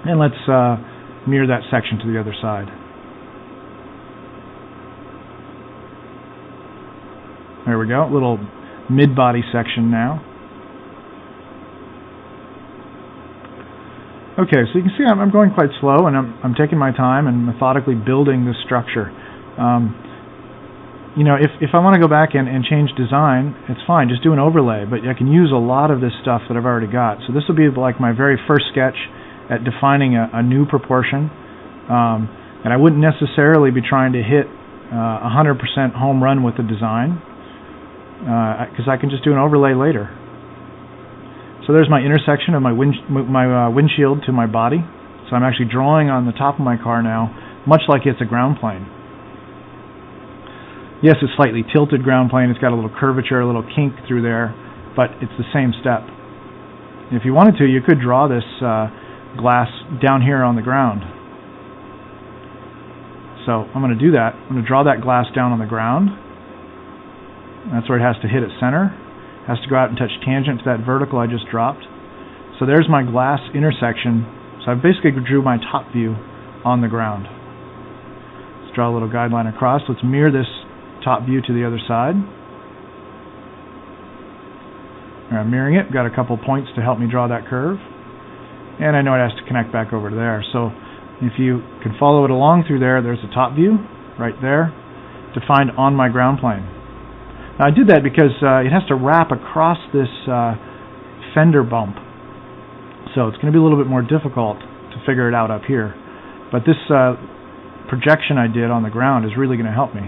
And let's mirror that section to the other side. There we go, little mid-body section now. Okay, so you can see I'm going quite slow, and I'm taking my time and methodically building this structure. If I want to go back and change design, it's fine, just do an overlay, but I can use a lot of this stuff that I've already got. So this will be like my very first sketch at defining a new proportion, and I wouldn't necessarily be trying to hit 100% home run with the design, because I can just do an overlay later. So there's my intersection of my windshield to my body. So I'm actually drawing on the top of my car now, much like it's a ground plane. Yes, it's slightly tilted ground plane. It's got a little curvature, a little kink through there, but it's the same step. If you wanted to, you could draw this glass down here on the ground. So I'm going to do that. I'm going to draw that glass down on the ground. That's where it has to hit at center. It has to go out and touch tangent to that vertical I just dropped. So there's my glass intersection. So I basically drew my top view on the ground. Let's draw a little guideline across. Let's mirror this top view to the other side. There, I'm mirroring it. Got a couple points to help me draw that curve. And I know it has to connect back over to there. So if you can follow it along through there, there's the top view right there, defined on my ground plane. Now I did that because it has to wrap across this fender bump. So it's going to be a little bit more difficult to figure it out up here. But this projection I did on the ground is really going to help me.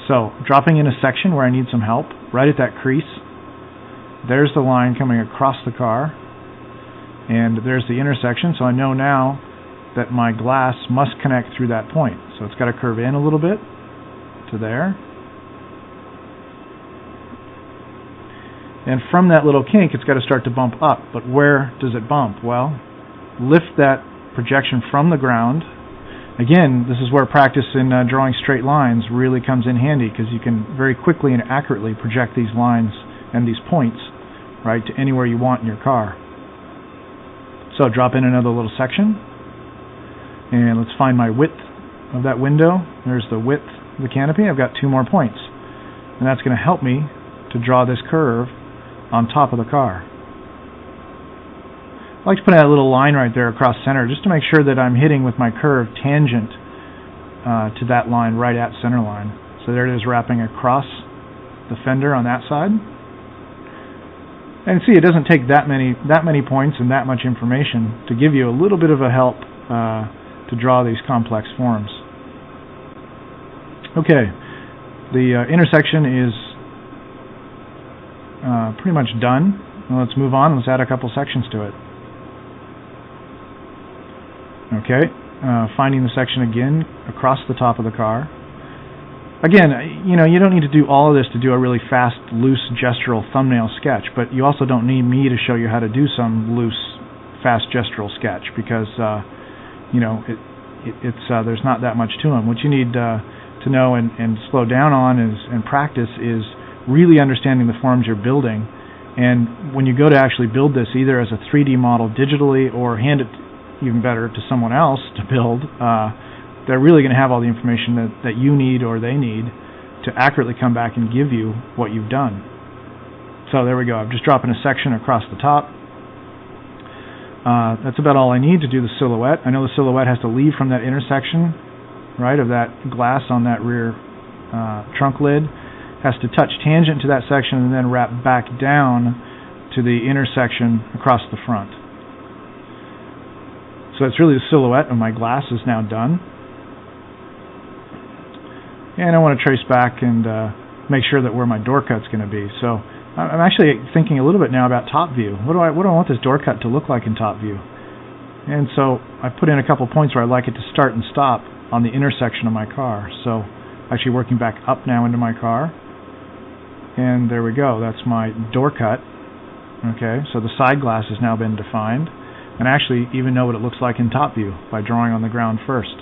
So dropping in a section where I need some help, right at that crease. There's the line coming across the car. And there's the intersection, so I know now that my glass must connect through that point. So it's got to curve in a little bit to there. And from that little kink, it's got to start to bump up. But where does it bump? Well, lift that projection from the ground. Again, this is where practice in drawing straight lines really comes in handy, because you can very quickly and accurately project these lines and these points right to anywhere you want in your car. So drop in another little section, and let's find my width of that window. There's the width of the canopy. I've got 2 more points, and that's going to help me to to draw this curve on top of the car. I like to put that little line right there across center just to make sure that I'm hitting with my curve tangent to that line right at center line. So there it is, wrapping across the fender on that side. And see, it doesn't take that many points and that much information to give you a little bit of a help to draw these complex forms. Okay, the intersection is pretty much done. Now let's move on. Let's add a couple sections to it. Okay, finding the section again across the top of the car. Again, you don't need to do all of this to do a really fast, loose, gestural thumbnail sketch, but you also don't need me to show you how to do some loose, fast, gestural sketch because, there's not that much to them. What you need to know and slow down on and practice is really understanding the forms you're building. And when you go to actually build this, either as a 3D model digitally or hand it, even better, to someone else to build, they're really going to have all the information that you need or they need to accurately come back and give you what you've done. So there we go. I'm just dropping a section across the top. That's about all I need to do the silhouette. I know the silhouette has to leave from that intersection, right, of that glass on that rear trunk lid. Has to touch tangent to that section and then wrap back down to the intersection across the front. So it's really the silhouette of my glass is now done. And I want to trace back and make sure that where my door cut's going to be. So I'm actually thinking a little bit now about top view. What do I want this door cut to look like in top view? And so I put in a couple points where I'd like it to start and stop on the intersection of my car. So actually working back up now into my car. And there we go. That's my door cut. Okay, so the side glass has now been defined. And I actually even know what it looks like in top view by drawing on the ground first.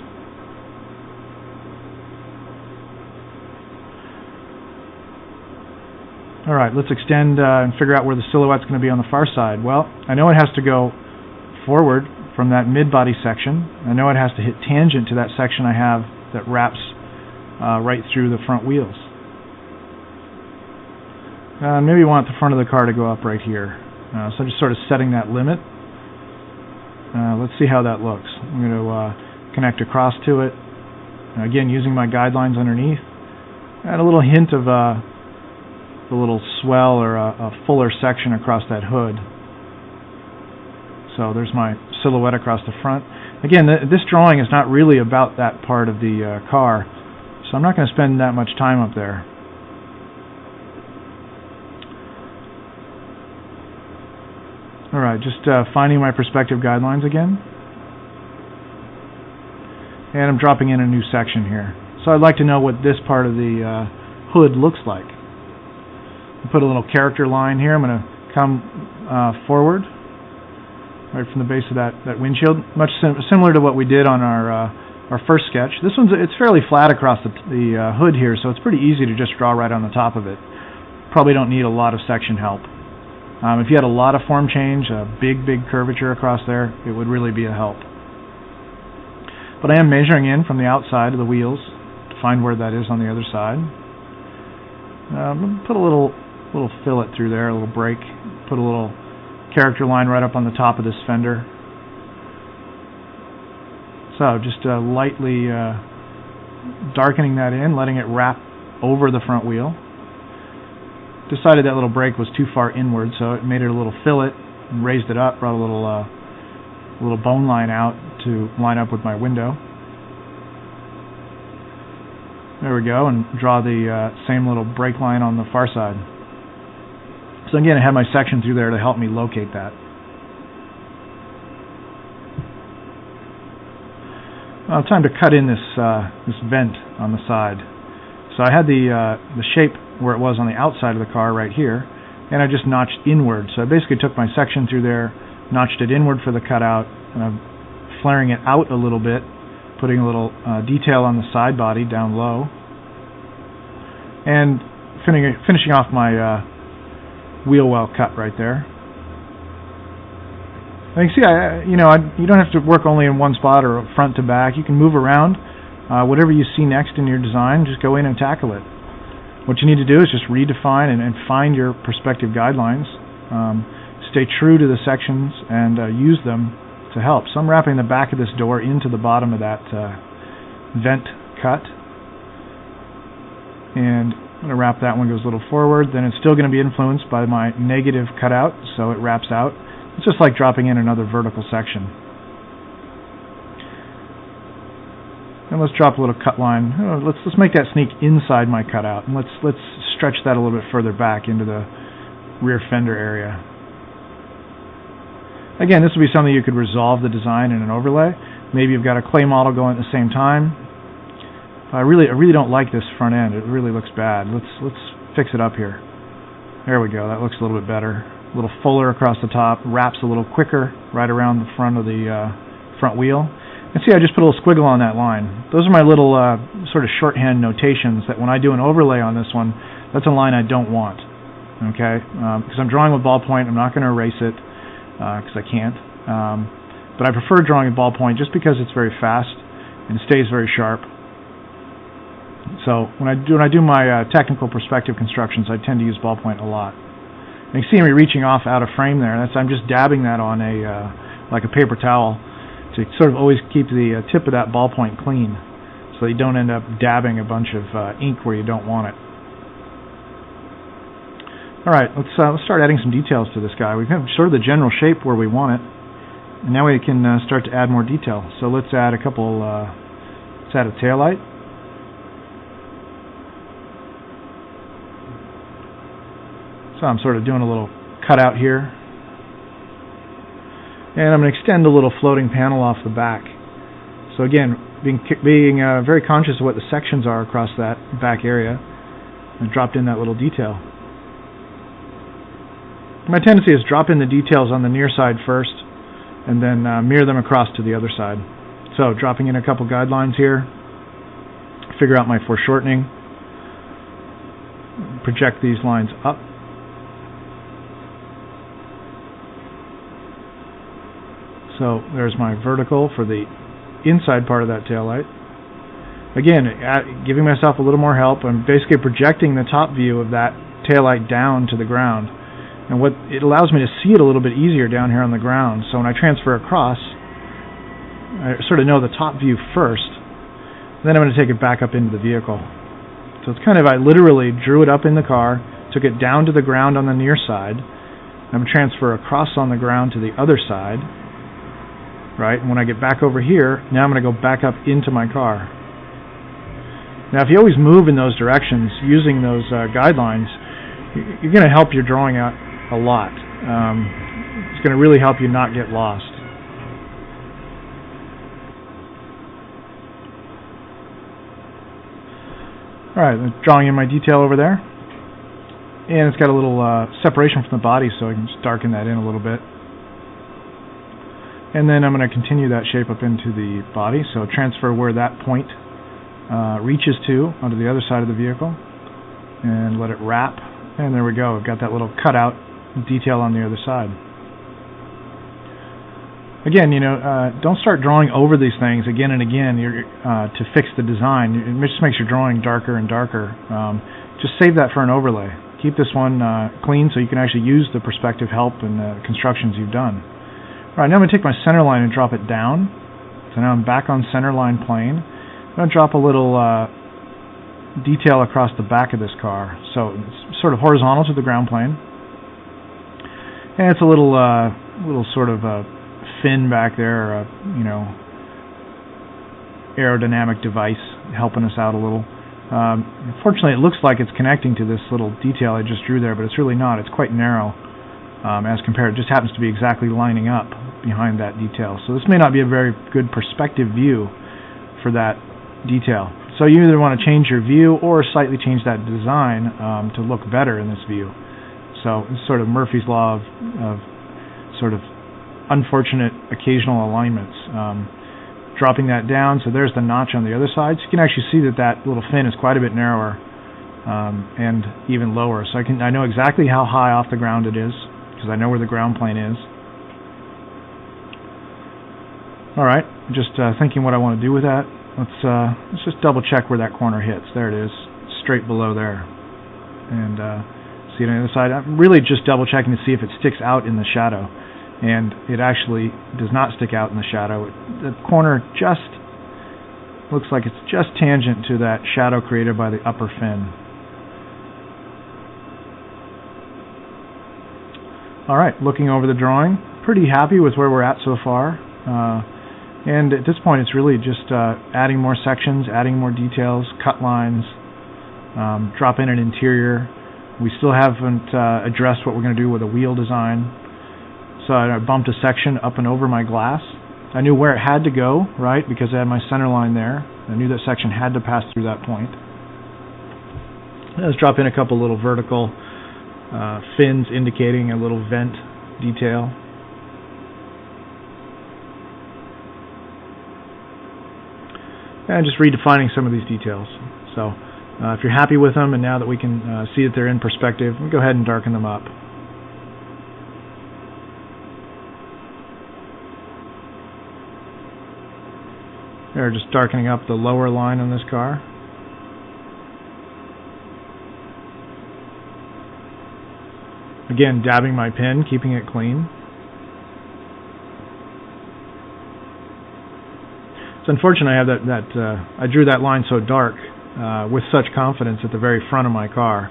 Alright, let's extend and figure out where the silhouette's going to be on the far side. Well, I know it has to go forward from that mid-body section. I know it has to hit tangent to that section I have that wraps right through the front wheels. Maybe we want the front of the car to go up right here. So I'm just sort of setting that limit. Let's see how that looks. I'm going to connect across to it. Again, using my guidelines underneath. Add a little hint of a little swell or a fuller section across that hood. So there's my silhouette across the front. Again, this drawing is not really about that part of the car, so I'm not going to spend that much time up there. Alright, just finding my perspective guidelines again. And I'm dropping in a new section here. So I'd like to know what this part of the hood looks like. Put a little character line here. I'm going to come forward right from the base of that windshield, much similar to what we did on our first sketch. This it's fairly flat across the hood here, so it's pretty easy to just draw right on the top of it. Probably don't need a lot of section help. If you had a lot of form change, a big curvature across there, it would really be a help. But I am measuring in from the outside of the wheels to find where that is on the other side. Put a little fillet through there, a little break. Put a little character line right up on the top of this fender. So just lightly darkening that in, letting it wrap over the front wheel. Decided that little break was too far inward, so it made it a little fillet and raised it up, brought a little bone line out to line up with my window. There we go, and draw the same little break line on the far side. So again, I have my section through there to help me locate that. Time to cut in this vent on the side. So I had the shape where it was on the outside of the car right here, and I just notched inward. So I basically took my section through there, notched it inward for the cutout, and I'm flaring it out a little bit, putting a little detail on the side body down low, and finishing off my wheel well cut right there. And you see, you don't have to work only in one spot or front to back. You can move around. Whatever you see next in your design, just go in and tackle it. What you need to do is just redefine and find your perspective guidelines. Stay true to the sections and use them to help. So I'm wrapping the back of this door into the bottom of that vent cut. And I'm going to wrap that one, goes a little forward. Then it's still going to be influenced by my negative cutout, so it wraps out. It's just like dropping in another vertical section. And let's drop a little cut line. Let's make that sneak inside my cutout, and let's stretch that a little bit further back into the rear fender area. Again, this would be something you could resolve the design in an overlay. Maybe you've got a clay model going at the same time. I really don't like this front end. It really looks bad. Let's fix it up here. There we go. That looks a little bit better. A little fuller across the top. Wraps a little quicker right around the front of the front wheel. And see, I just put a little squiggle on that line. Those are my little sort of shorthand notations that when I do an overlay on this one, that's a line I don't want. Okay? Because I'm drawing with ballpoint, I'm not going to erase it because I can't. But I prefer drawing with ballpoint just because it's very fast and stays very sharp. So when I do my technical perspective constructions, I tend to use ballpoint a lot. And you see me reaching off out of frame there. I'm just dabbing that on like a paper towel to sort of always keep the tip of that ballpoint clean, so you don't end up dabbing a bunch of ink where you don't want it. All right, let's start adding some details to this guy. We've got sort of the general shape where we want it, and now we can start to add more detail. So let's add a couple. Let's add a taillight. So I'm sort of doing a little cutout here. And I'm going to extend a little floating panel off the back. So again, being very conscious of what the sections are across that back area, I dropped in that little detail. My tendency is drop in the details on the near side first, and then mirror them across to the other side. So dropping in a couple guidelines here, figure out my foreshortening, project these lines up. So there's my vertical for the inside part of that taillight. Again, giving myself a little more help. I'm basically projecting the top view of that taillight down to the ground. And what it allows me to see it a little bit easier down here on the ground. So when I transfer across, I sort of know the top view first. Then I'm going to take it back up into the vehicle. So it's kind of, I literally drew it up in the car, took it down to the ground on the near side. I'm going to transfer across on the ground to the other side. Right, and when I get back over here, now I'm going to go back up into my car. Now, if you always move in those directions using those guidelines, you're going to help your drawing out a lot. It's going to really help you not get lost. All right, I'm drawing in my detail over there, and it's got a little separation from the body, so I can just darken that in a little bit. And then I'm going to continue that shape up into the body, so transfer where that point reaches to onto the other side of the vehicle, and let it wrap. And there we go. I've got that little cutout detail on the other side. Again, don't start drawing over these things again and again to fix the design. It just makes your drawing darker and darker. Just save that for an overlay. Keep this one clean so you can actually use the perspective help and the constructions you've done. All right, now I'm going to take my center line and drop it down. So now I'm back on center line plane. I'm going to drop a little detail across the back of this car. So it's sort of horizontal to the ground plane. And it's a little sort of a fin back there, aerodynamic device helping us out a little. Unfortunately, it looks like it's connecting to this little detail I just drew there, but it's really not. It's quite narrow as compared. It just happens to be exactly lining up behind that detail. So this may not be a very good perspective view for that detail. So you either want to change your view or slightly change that design to look better in this view. So it's sort of Murphy's Law of sort of unfortunate occasional alignments. Dropping that down, so there's the notch on the other side. So you can actually see that that little fin is quite a bit narrower and even lower. So I know exactly how high off the ground it is because I know where the ground plane is. All right, just thinking what I want to do with that. Let's just double check where that corner hits. There it is, straight below there. and see it on the other side. I'm really just double checking to see if it sticks out in the shadow, and it actually does not stick out in the shadow. The corner just looks like it's just tangent to that shadow created by the upper fin. Alright, looking over the drawing, pretty happy with where we're at so far. And at this point it's really just adding more sections, adding more details, cut lines, drop in an interior. We still haven't addressed what we're going to do with a wheel design. So I bumped a section up and over my glass. I knew where it had to go, right, because I had my center line there. I knew that section had to pass through that point. Let's drop in a couple little vertical fins indicating a little vent detail. And just redefining some of these details. So if you're happy with them, and now that we can see that they're in perspective, we'll go ahead and darken them up. They're just darkening up the lower line on this car. Again, dabbing my pen, keeping it clean. It's unfortunate I have I drew that line so dark with such confidence at the very front of my car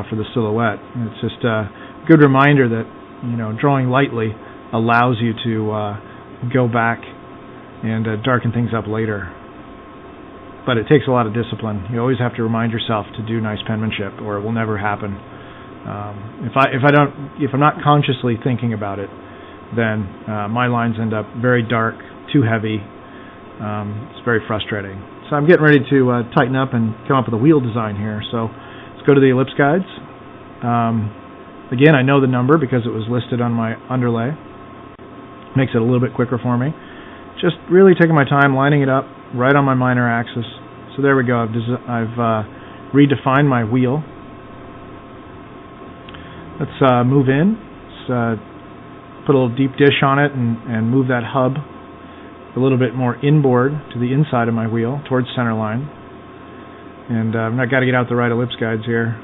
for the silhouette. And it's just a good reminder that, you know, drawing lightly allows you to go back and darken things up later. But it takes a lot of discipline. You always have to remind yourself to do nice penmanship, or it will never happen. If I'm not consciously thinking about it, then my lines end up very dark, too heavy. It's very frustrating. So I'm getting ready to tighten up and come up with a wheel design here. So let's go to the ellipse guides. Again, I know the number because it was listed on my underlay. Makes it a little bit quicker for me. Just really taking my time, lining it up right on my minor axis. So there we go. I've redefined my wheel. Let's move in. Let's put a little deep dish on it and move that hub a little bit more inboard to the inside of my wheel, towards center line. And I've got to get out the right ellipse guides here.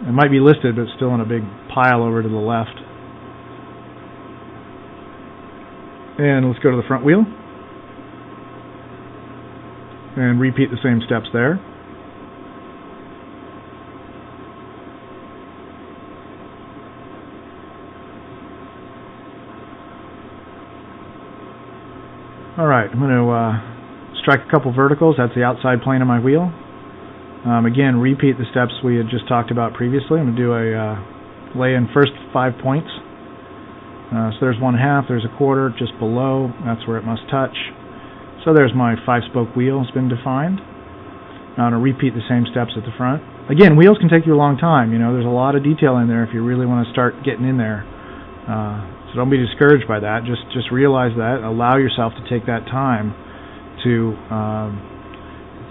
It might be listed, but it's still in a big pile over to the left. And let's go to the front wheel. And repeat the same steps there. Alright, I'm going to strike a couple verticals. That's the outside plane of my wheel. Again, repeat the steps we had just talked about previously. I'm going to do a lay in first 5 points. So there's 1/2, there's 1/4, just below. That's where it must touch. So there's my 5-spoke wheel has been defined. Now I'm going to repeat the same steps at the front. Again, wheels can take you a long time. You know, there's a lot of detail in there if you really want to start getting in there. So don't be discouraged by that. Just realize that. Allow yourself to take that time to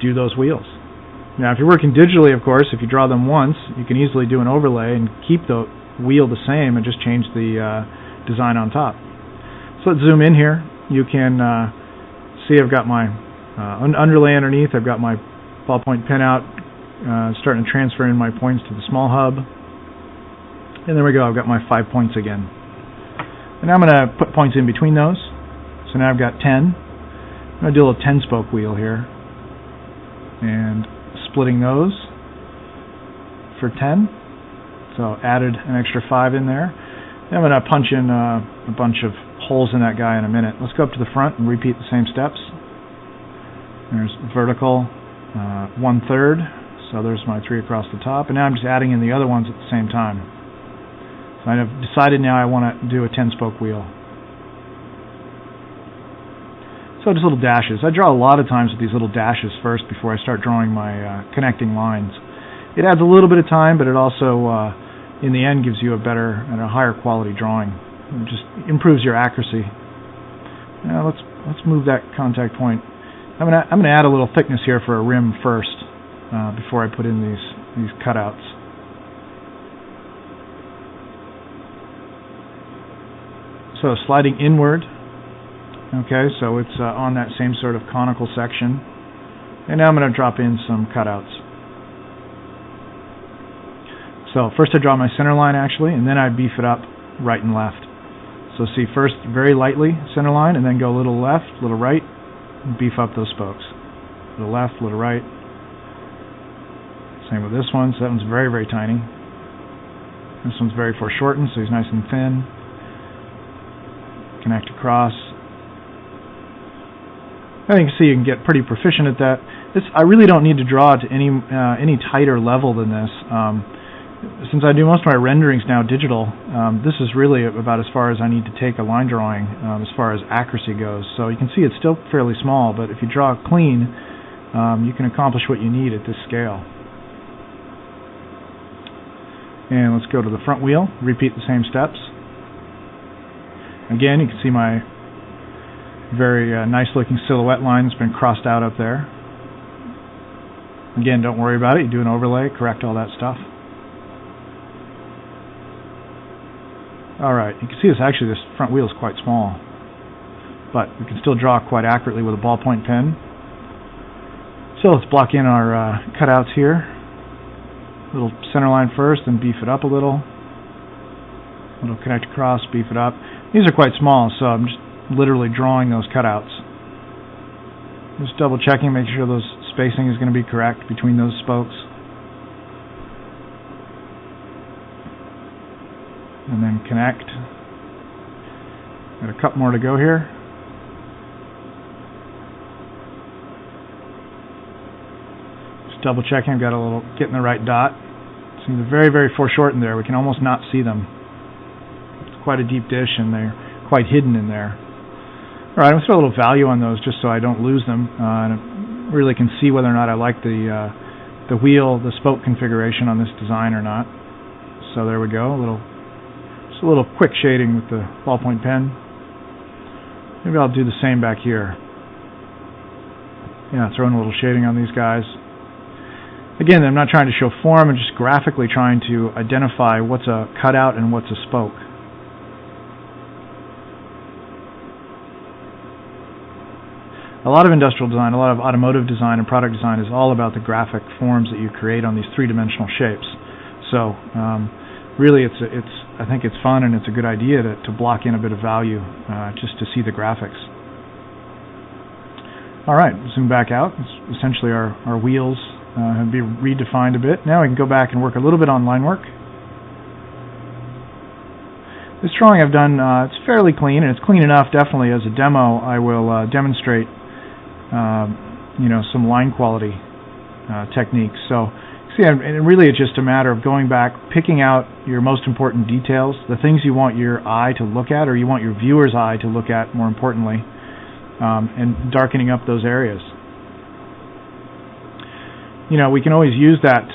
do those wheels. Now, if you're working digitally, of course, if you draw them once, you can easily do an overlay and keep the wheel the same and just change the design on top. So let's zoom in here. You can see I've got my underlay underneath. I've got my ballpoint pen out, starting to transfer in my points to the small hub. And there we go. I've got my 5 points again. And now I'm going to put points in between those. So now I've got 10. I'm going to do a little 10-spoke wheel here. And splitting those for 10. So added an extra 5 in there. Then I'm going to punch in a bunch of holes in that guy in a minute. Let's go up to the front and repeat the same steps. There's vertical 1/3. So there's my 3 across the top. And now I'm just adding in the other ones at the same time. So I've decided now I want to do a 10-spoke wheel. So just little dashes. I draw a lot of times with these little dashes first before I start drawing my connecting lines. It adds a little bit of time, but it also, in the end, gives you a better and a higher quality drawing. It just improves your accuracy. Now let's move that contact point. I'm gonna add a little thickness here for a rim first before I put in these cutouts. So sliding inward. Okay, so it's on that same sort of conical section. And now I'm going to drop in some cutouts. So first I draw my center line actually, and then I beef it up right and left. So see, first very lightly center line, and then go a little left, little right, and beef up those spokes. Little left, little right. Same with this one. So that one's very, very tiny. This one's very foreshortened, so he's nice and thin. Connect across. I think you can get pretty proficient at that. I really don't need to draw to any tighter level than this. Since I do most of my renderings now digital, this is really about as far as I need to take a line drawing as far as accuracy goes. So you can see it's still fairly small, but if you draw clean, you can accomplish what you need at this scale. And let's go to the front wheel, repeat the same steps. Again, you can see my very nice looking silhouette line that's been crossed out up there. Again, don't worry about it. You do an overlay, correct all that stuff. Alright, you can see this front wheel is quite small, but we can still draw quite accurately with a ballpoint pen. So let's block in our cutouts here. Little center line first, then beef it up a little. Little connect across, beef it up. These are quite small, so I'm just literally drawing those cutouts. Just double checking, making sure those spacing is going to be correct between those spokes. And then connect. Got a couple more to go here. Just double checking, I've got a little, getting the right dot. See, they're very, very foreshortened there. We can almost not see them. It's quite a deep dish, and they're quite hidden in there. Alright, I'm going to throw a little value on those just so I don't lose them, and I really can see whether or not I like the wheel, the spoke configuration on this design or not. So there we go, just a little quick shading with the ballpoint pen. Maybe I'll do the same back here. Yeah, throwing a little shading on these guys. Again, I'm not trying to show form, I'm just graphically trying to identify what's a cutout and what's a spoke. A lot of industrial design, a lot of automotive design and product design is all about the graphic forms that you create on these three-dimensional shapes. So really I think it's fun and it's a good idea to block in a bit of value just to see the graphics. Alright, zoom back out. It's essentially our wheels have been redefined a bit. Now we can go back and work a little bit on line work. This drawing I've done, it's fairly clean, and it's clean enough definitely as a demo. I will demonstrate some line quality techniques. So see, and really it's just a matter of going back, picking out your most important details, the things you want your eye to look at, or you want your viewer's eye to look at more importantly, and darkening up those areas. We can always use that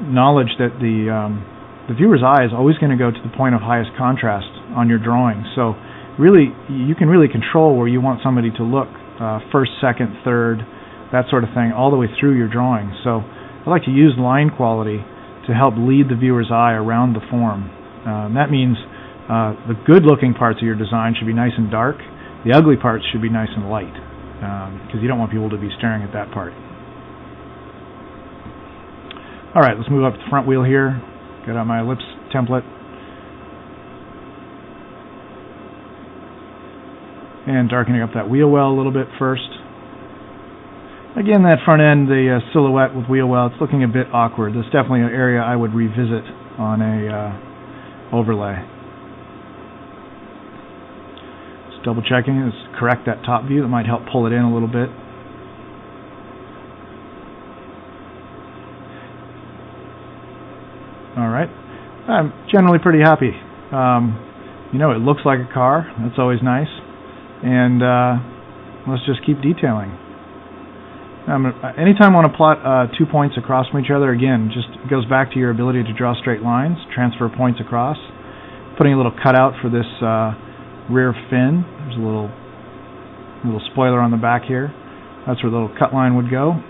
knowledge that the viewer's eye is always going to go to the point of highest contrast on your drawing. So really, you can really control where you want somebody to look, first, second, third, that sort of thing, all the way through your drawing. So I like to use line quality to help lead the viewer's eye around the form. That means the good-looking parts of your design should be nice and dark. The ugly parts should be nice and light, because you don't want people to be staring at that part. Alright, let's move up to the front wheel here. Get out my ellipse template. And darkening up that wheel well a little bit first. Again, that front end, the silhouette with wheel well, it's looking a bit awkward. That's definitely an area I would revisit on a overlay. Just double checking, let's correct that top view. That might help pull it in a little bit. Alright, I'm generally pretty happy. It looks like a car, that's always nice. And let's just keep detailing. Anytime I want to plot 2 points across from each other, again, just goes back to your ability to draw straight lines, transfer points across. Putting a little cutout for this rear fin. There's a little spoiler on the back here. That's where the little cut line would go.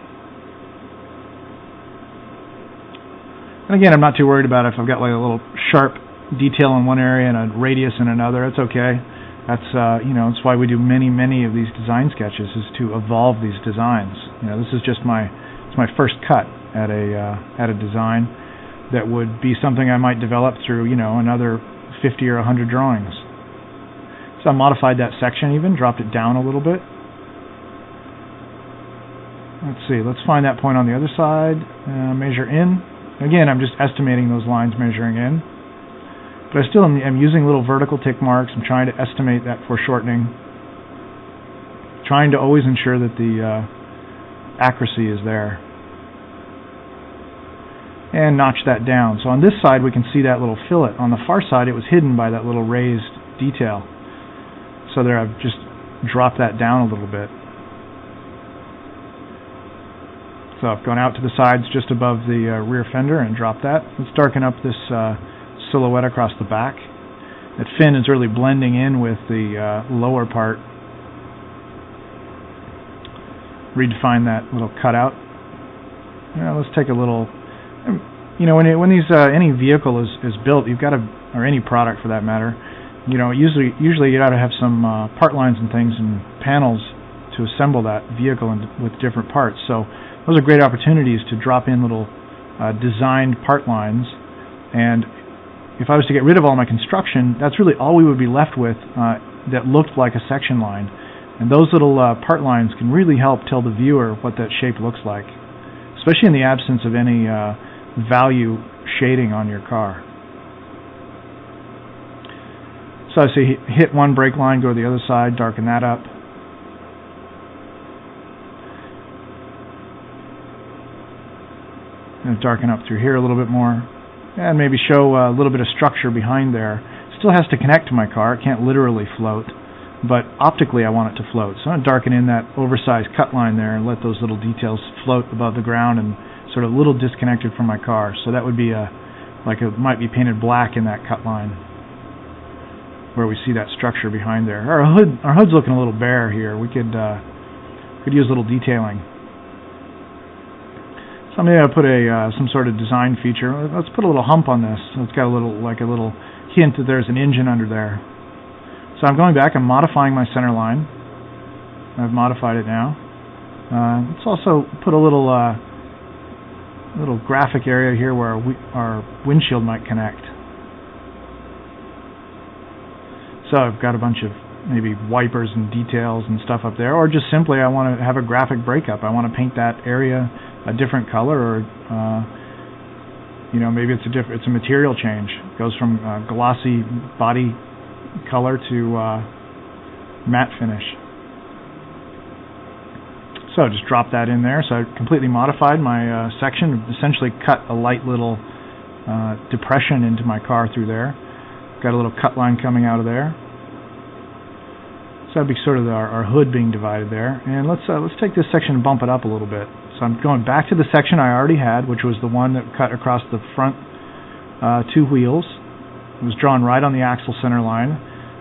And again, I'm not too worried about if I've got like a little sharp detail in one area and a radius in another. It's okay. That's that's why we do many of these design sketches, is to evolve these designs. This is just my first cut at a design. that would be something I might develop through, you know, another 50 or 100 drawings. So I modified that section even, dropped it down a little bit. Let's see, let's find that point on the other side, measure in. Again, I'm just estimating those lines measuring in. But I still am using little vertical tick marks. I'm trying to estimate that foreshortening. Trying to always ensure that the accuracy is there. And notch that down. So on this side we can see that little fillet. On the far side it was hidden by that little raised detail. So there I've just dropped that down a little bit. So I've gone out to the sides just above the rear fender and dropped that. Let's darken up this silhouette across the back. That fin is really blending in with the lower part. Redefine that little cutout. Let's take a little. You know, when these any vehicle is built, you've got to, or any product for that matter. You know, usually you got to have some part lines and things and panels to assemble that vehicle with different parts. So those are great opportunities to drop in little designed part lines. And if I was to get rid of all my construction, that's really all we would be left with that looked like a section line. And those little part lines can really help tell the viewer what that shape looks like, especially in the absence of any value shading on your car. So I say hit one brake line, go to the other side, darken that up. And darken up through here a little bit more. And maybe show a little bit of structure behind there. Still has to connect to my car, it can't literally float. But optically I want it to float. So I'm going to darken in that oversized cut line there and let those little details float above the ground and sort of a little disconnected from my car. So that would be like it might be painted black in that cut line where we see that structure behind there. Our hood's looking a little bare here. We could use a little detailing. So maybe I'll put some sort of design feature. Let's put a little hump on this. So it's got a little hint that there's an engine under there. So I'm going back, I'm modifying my center line. I've modified it now. Let's also put a little graphic area here where our windshield might connect. So I've got a bunch of maybe wipers and details and stuff up there, or just simply I want to have a graphic breakup. I want to paint that area a different color, or you know, maybe it's a material change. It goes from glossy body color to matte finish. So just drop that in there. So I completely modified my section, essentially cut a light little depression into my car through there. Got a little cut line coming out of there. So that'd be sort of our hood being divided there. And let's take this section and bump it up a little bit. So I'm going back to the section I already had, which was the one that cut across the front two wheels. It was drawn right on the axle center line.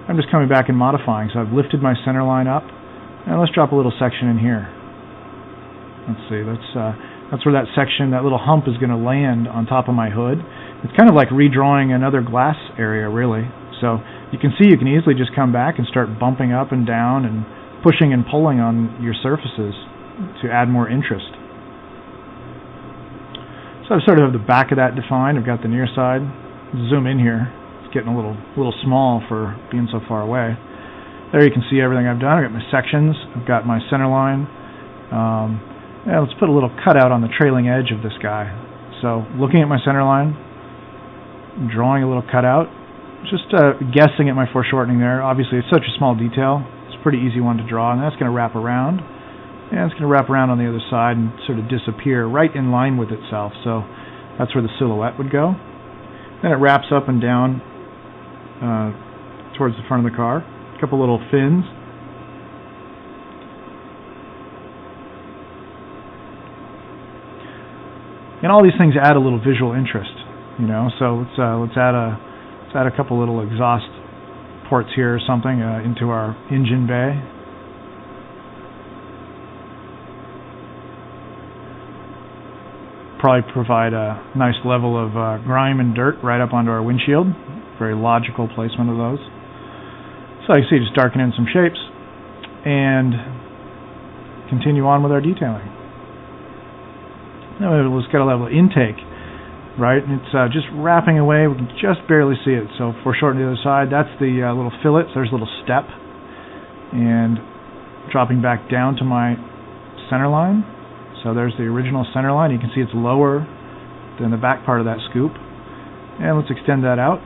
I'm just coming back and modifying. So I've lifted my center line up, and let's drop a little section in here. Let's see, that's where that section, that little hump is going to land on top of my hood. It's kind of like redrawing another glass area, really. So you can see you can easily just come back and start bumping up and down and pushing and pulling on your surfaces to add more interest. So I sort of have the back of that defined. I've got the near side. Zoom in here. It's getting a little small for being so far away. There you can see everything I've done. I've got my sections. I've got my center line. Yeah, let's put a little cutout on the trailing edge of this guy. So looking at my center line, drawing a little cutout, just guessing at my foreshortening there. Obviously it's such a small detail. It's a pretty easy one to draw, and that's going to wrap around. And it's going to wrap around on the other side and sort of disappear right in line with itself. So that's where the silhouette would go. Then it wraps up and down towards the front of the car. A couple little fins. And all these things add a little visual interest, you know. So let's add a couple little exhaust ports here or something into our engine bay. Probably provide a nice level of grime and dirt right up onto our windshield. Very logical placement of those. So you see, just darken in some shapes and continue on with our detailing. Now let's get a level of intake. right? And it's just wrapping away. We can just barely see it. So foreshorten the other side. That's the little fillet. So there's a little step. And dropping back down to my center line. So there's the original center line. You can see it's lower than the back part of that scoop. And let's extend that out.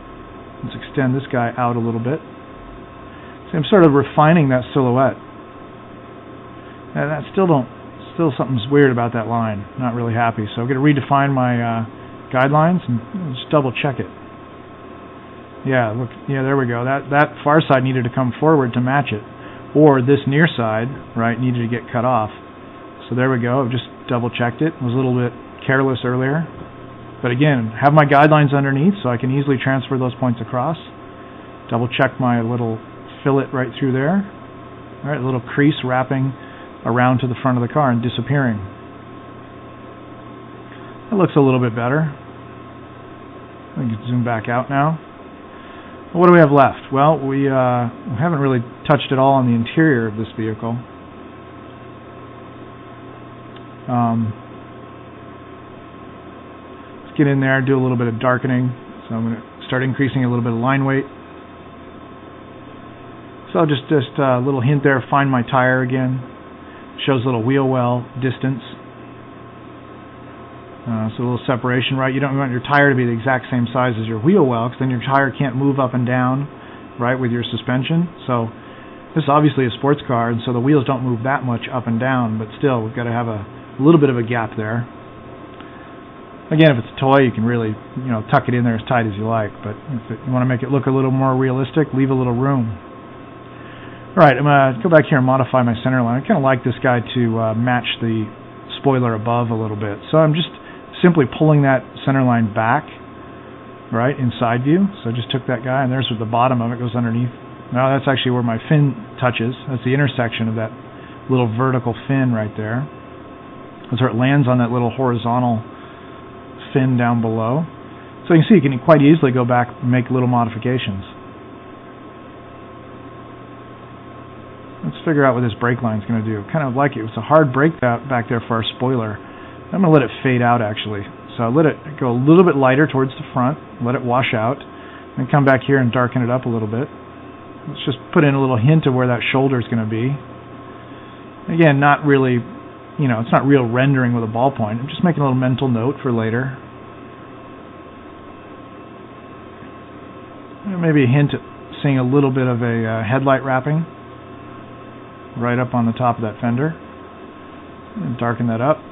Let's extend this guy out a little bit. So I'm sort of refining that silhouette. And that still something's weird about that line. Not really happy. So I'm going to redefine my guidelines and just double check it. Yeah, look, yeah, there we go. That far side needed to come forward to match it. Or this near side, right, needed to get cut off. So there we go. I've just double checked it. Was a little bit careless earlier. But again, have my guidelines underneath so I can easily transfer those points across. Double check my little fillet right through there. All right, a little crease wrapping around to the front of the car and disappearing. That looks a little bit better. I can zoom back out now. What do we have left? Well, we haven't really touched at all on the interior of this vehicle. Let's get in there, do a little bit of darkening. So I'm going to start increasing a little bit of line weight. So just a little hint there, find my tire again. Shows a little wheel well distance. So a little separation, right? You don't want your tire to be the exact same size as your wheel well, because then your tire can't move up and down, right, with your suspension. So this is obviously a sports car, and so the wheels don't move that much up and down, but still, we've got to have a little bit of a gap there. Again, if it's a toy, you can really, tuck it in there as tight as you like, but if you want to make it look a little more realistic, leave a little room. All right, I'm going to go back here and modify my center line. I kind of like this guy to match the spoiler above a little bit. So I'm just simply pulling that center line back, right, in side view. So I just took that guy, and there's where the bottom of it goes underneath. Now that's actually where my fin touches. That's the intersection of that little vertical fin right there. That's where it lands on that little horizontal fin down below. So you can see you can quite easily go back and make little modifications. Let's figure out what this brake line is going to do. Kind of like it. It's a hard brake back there for our spoiler. I'm going to let it fade out, actually. So I let it go a little bit lighter towards the front, let it wash out, and come back here and darken it up a little bit. Let's just put in a little hint of where that shoulder is going to be. Again, not really, it's not real rendering with a ballpoint. I'm just making a little mental note for later. And maybe a hint at seeing a little bit of a headlight wrapping right up on the top of that fender. And darken that up.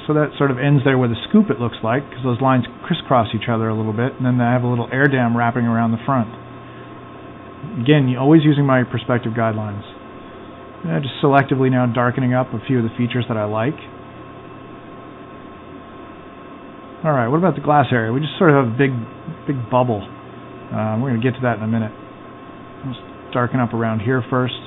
So that sort of ends there with a scoop, it looks like, because those lines crisscross each other a little bit, and then I have a little air dam wrapping around the front. Again, always using my perspective guidelines. Just selectively now darkening up a few of the features that I like. Alright, what about the glass area? We just sort of have a big bubble. We're going to get to that in a minute. Let's darken up around here first.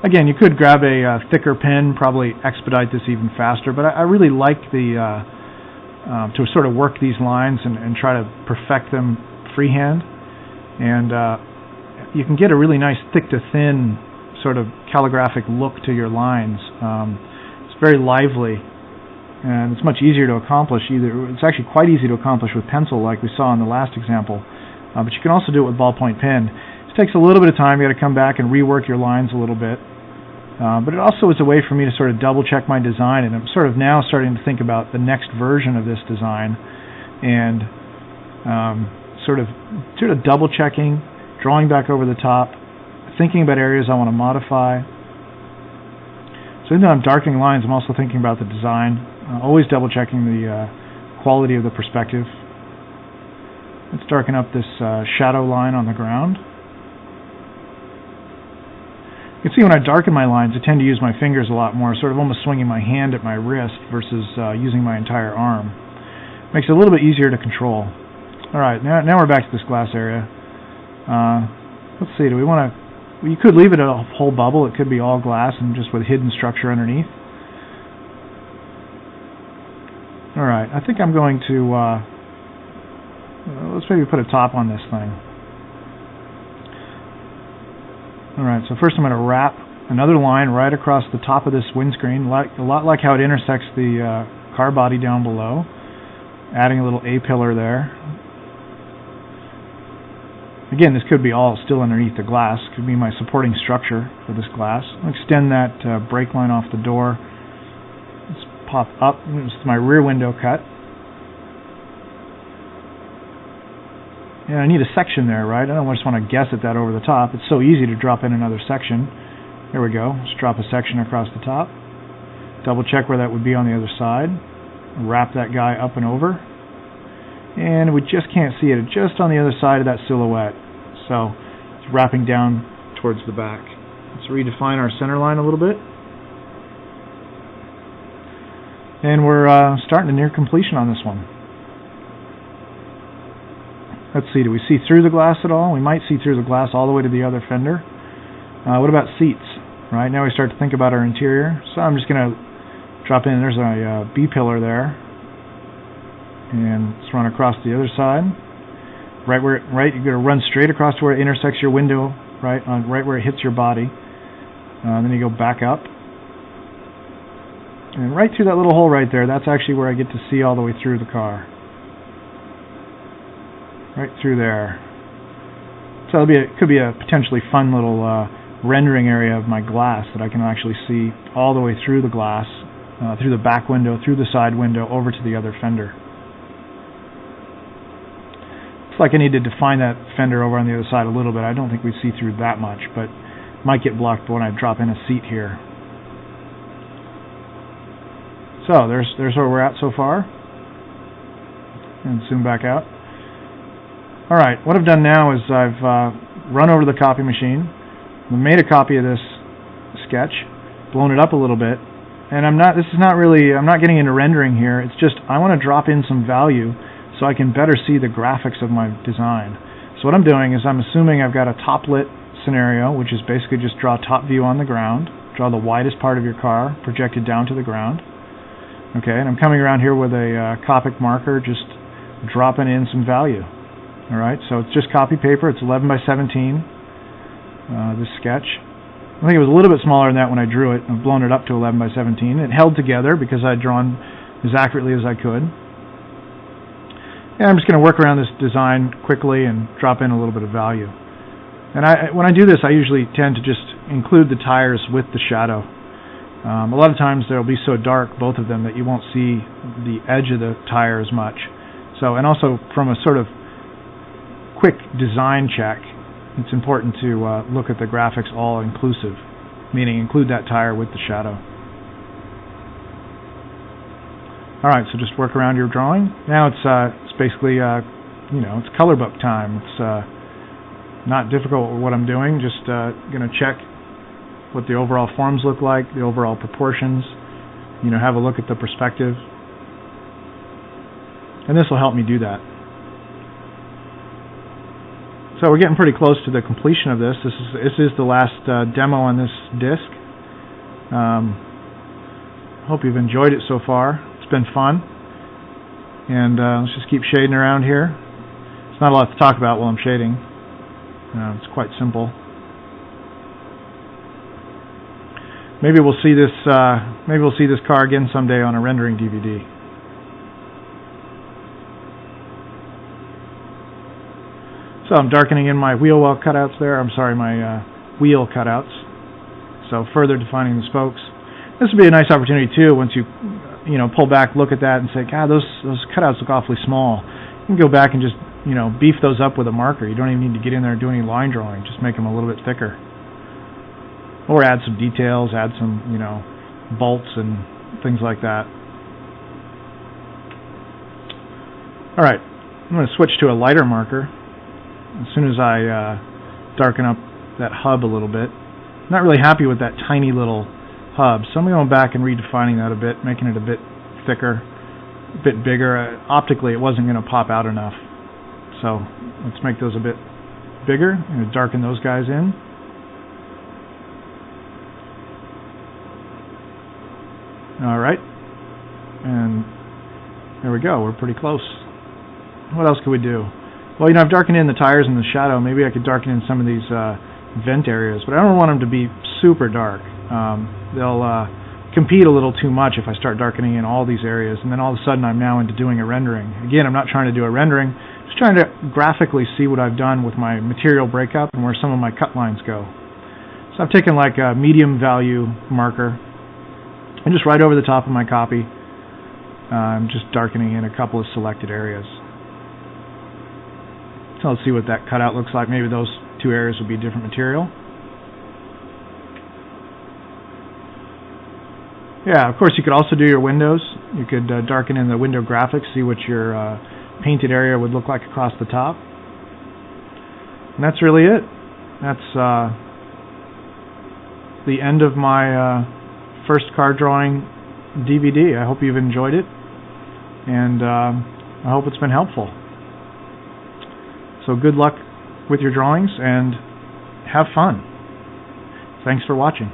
Again, you could grab a thicker pen, probably expedite this even faster, but I really like to sort of work these lines and try to perfect them freehand. And you can get a really nice thick to thin sort of calligraphic look to your lines. It's very lively, and it's much easier to accomplish. It's actually quite easy to accomplish with pencil, like we saw in the last example, but you can also do it with ballpoint pen. It takes a little bit of time. You got to come back and rework your lines a little bit. But it also is a way for me to sort of double check my design, and I'm sort of now starting to think about the next version of this design, and sort of double checking, drawing back over the top, thinking about areas I want to modify. So even though I'm darkening lines, I'm also thinking about the design, always double checking the quality of the perspective. Let's darken up this shadow line on the ground. You can see when I darken my lines, I tend to use my fingers a lot more, sort of almost swinging my hand at my wrist versus using my entire arm. Makes it a little bit easier to control. Alright, now we're back to this glass area. Let's see, do we want to... You could leave it a whole bubble. It could be all glass and just with hidden structure underneath. Alright, I think I'm going to... let's maybe put a top on this thing. Alright, so first I'm going to wrap another line right across the top of this windscreen, a lot like how it intersects the car body down below. Adding a little A-pillar there. Again, this could be all still underneath the glass. Could be my supporting structure for this glass. I'll extend that brake line off the door. Let's pop up. This is my rear window cut. And I need a section there, right? I don't just want to guess at that over the top. It's so easy to drop in another section. There we go. Just drop a section across the top. Double check where that would be on the other side. Wrap that guy up and over. And we just can't see it. It's just on the other side of that silhouette. So it's wrapping down towards the back. Let's redefine our center line a little bit. And we're starting to near completion on this one. Let's see, do we see through the glass at all? We might see through the glass all the way to the other fender. What about seats? Right, now we start to think about our interior. So I'm just going to drop in, there's a B-pillar there. And let's run across the other side. Right, you're going to run straight across to where it intersects your window, right where it hits your body. Then you go back up. And right through that little hole right there, that's actually where I get to see all the way through the car. Right through there. So it could be a potentially fun little rendering area of my glass that I can actually see all the way through the glass, through the back window, through the side window, over to the other fender. It's like I need to define that fender over on the other side a little bit. I don't think we see through that much, but might get blocked when I drop in a seat here. So there's where we're at so far. And zoom back out. Alright, what I've done now is I've run over to the copy machine, made a copy of this sketch, blown it up a little bit, and I'm not getting into rendering here. It's just I want to drop in some value so I can better see the graphics of my design. So what I'm doing is I'm assuming I've got a top lit scenario, which is basically just draw top view on the ground, draw the widest part of your car projected down to the ground. Okay, and I'm coming around here with a Copic marker, just dropping in some value. Alright, so it's just copy paper. It's 11 by 17, this sketch. I think it was a little bit smaller than that when I drew it. I've blown it up to 11 by 17. It held together because I'd drawn as accurately as I could. And I'm just going to work around this design quickly and drop in a little bit of value. And when I do this, I usually tend to just include the tires with the shadow. A lot of times they'll be so dark, both of them, that you won't see the edge of the tire as much. So, and also from a sort of quick design check, it's important to look at the graphics all inclusive, meaning include that tire with the shadow. Alright, so just work around your drawing. Now it's basically, it's color book time. It's not difficult with what I'm doing, just going to check what the overall forms look like, the overall proportions, have a look at the perspective. And this will help me do that. So we're getting pretty close to the completion of this. This is the last demo on this disc. Hope you've enjoyed it so far. It's been fun. And let's just keep shading around here. It's not a lot to talk about while I'm shading. It's quite simple. Maybe we'll see this. Maybe we'll see this car again someday on a rendering DVD. So I'm darkening in my wheel well cutouts there. I'm sorry, my wheel cutouts. So further defining the spokes. This would be a nice opportunity too. Once you pull back, look at that, and say, God, those cutouts look awfully small. You can go back and just beef those up with a marker. You don't even need to get in there and do any line drawing. Just make them a little bit thicker. Or add some details, add some, bolts and things like that. Alright, I'm going to switch to a lighter marker as soon as I darken up that hub a little bit. I'm not really happy with that tiny little hub, so I'm going back and redefining that a bit, making it a bit thicker, a bit bigger. Optically, it wasn't going to pop out enough. So let's make those a bit bigger and darken those guys in. Alright, and there we go, we're pretty close. What else could we do? Well, I've darkened in the tires and the shadow. Maybe I could darken in some of these vent areas, but I don't want them to be super dark. They'll compete a little too much if I start darkening in all these areas, and then all of a sudden I'm now into doing a rendering. Again, I'm not trying to do a rendering, just trying to graphically see what I've done with my material breakup and where some of my cut lines go. So I've taken like a medium value marker and just right over the top of my copy, I'm just darkening in a couple of selected areas. So let's see what that cutout looks like. Maybe those two areas would be different material. Yeah, of course you could also do your windows. You could darken in the window graphics, see what your painted area would look like across the top. And that's really it. That's the end of my first car drawing DVD. I hope you've enjoyed it, and I hope it's been helpful. So good luck with your drawings and have fun. Thanks for watching.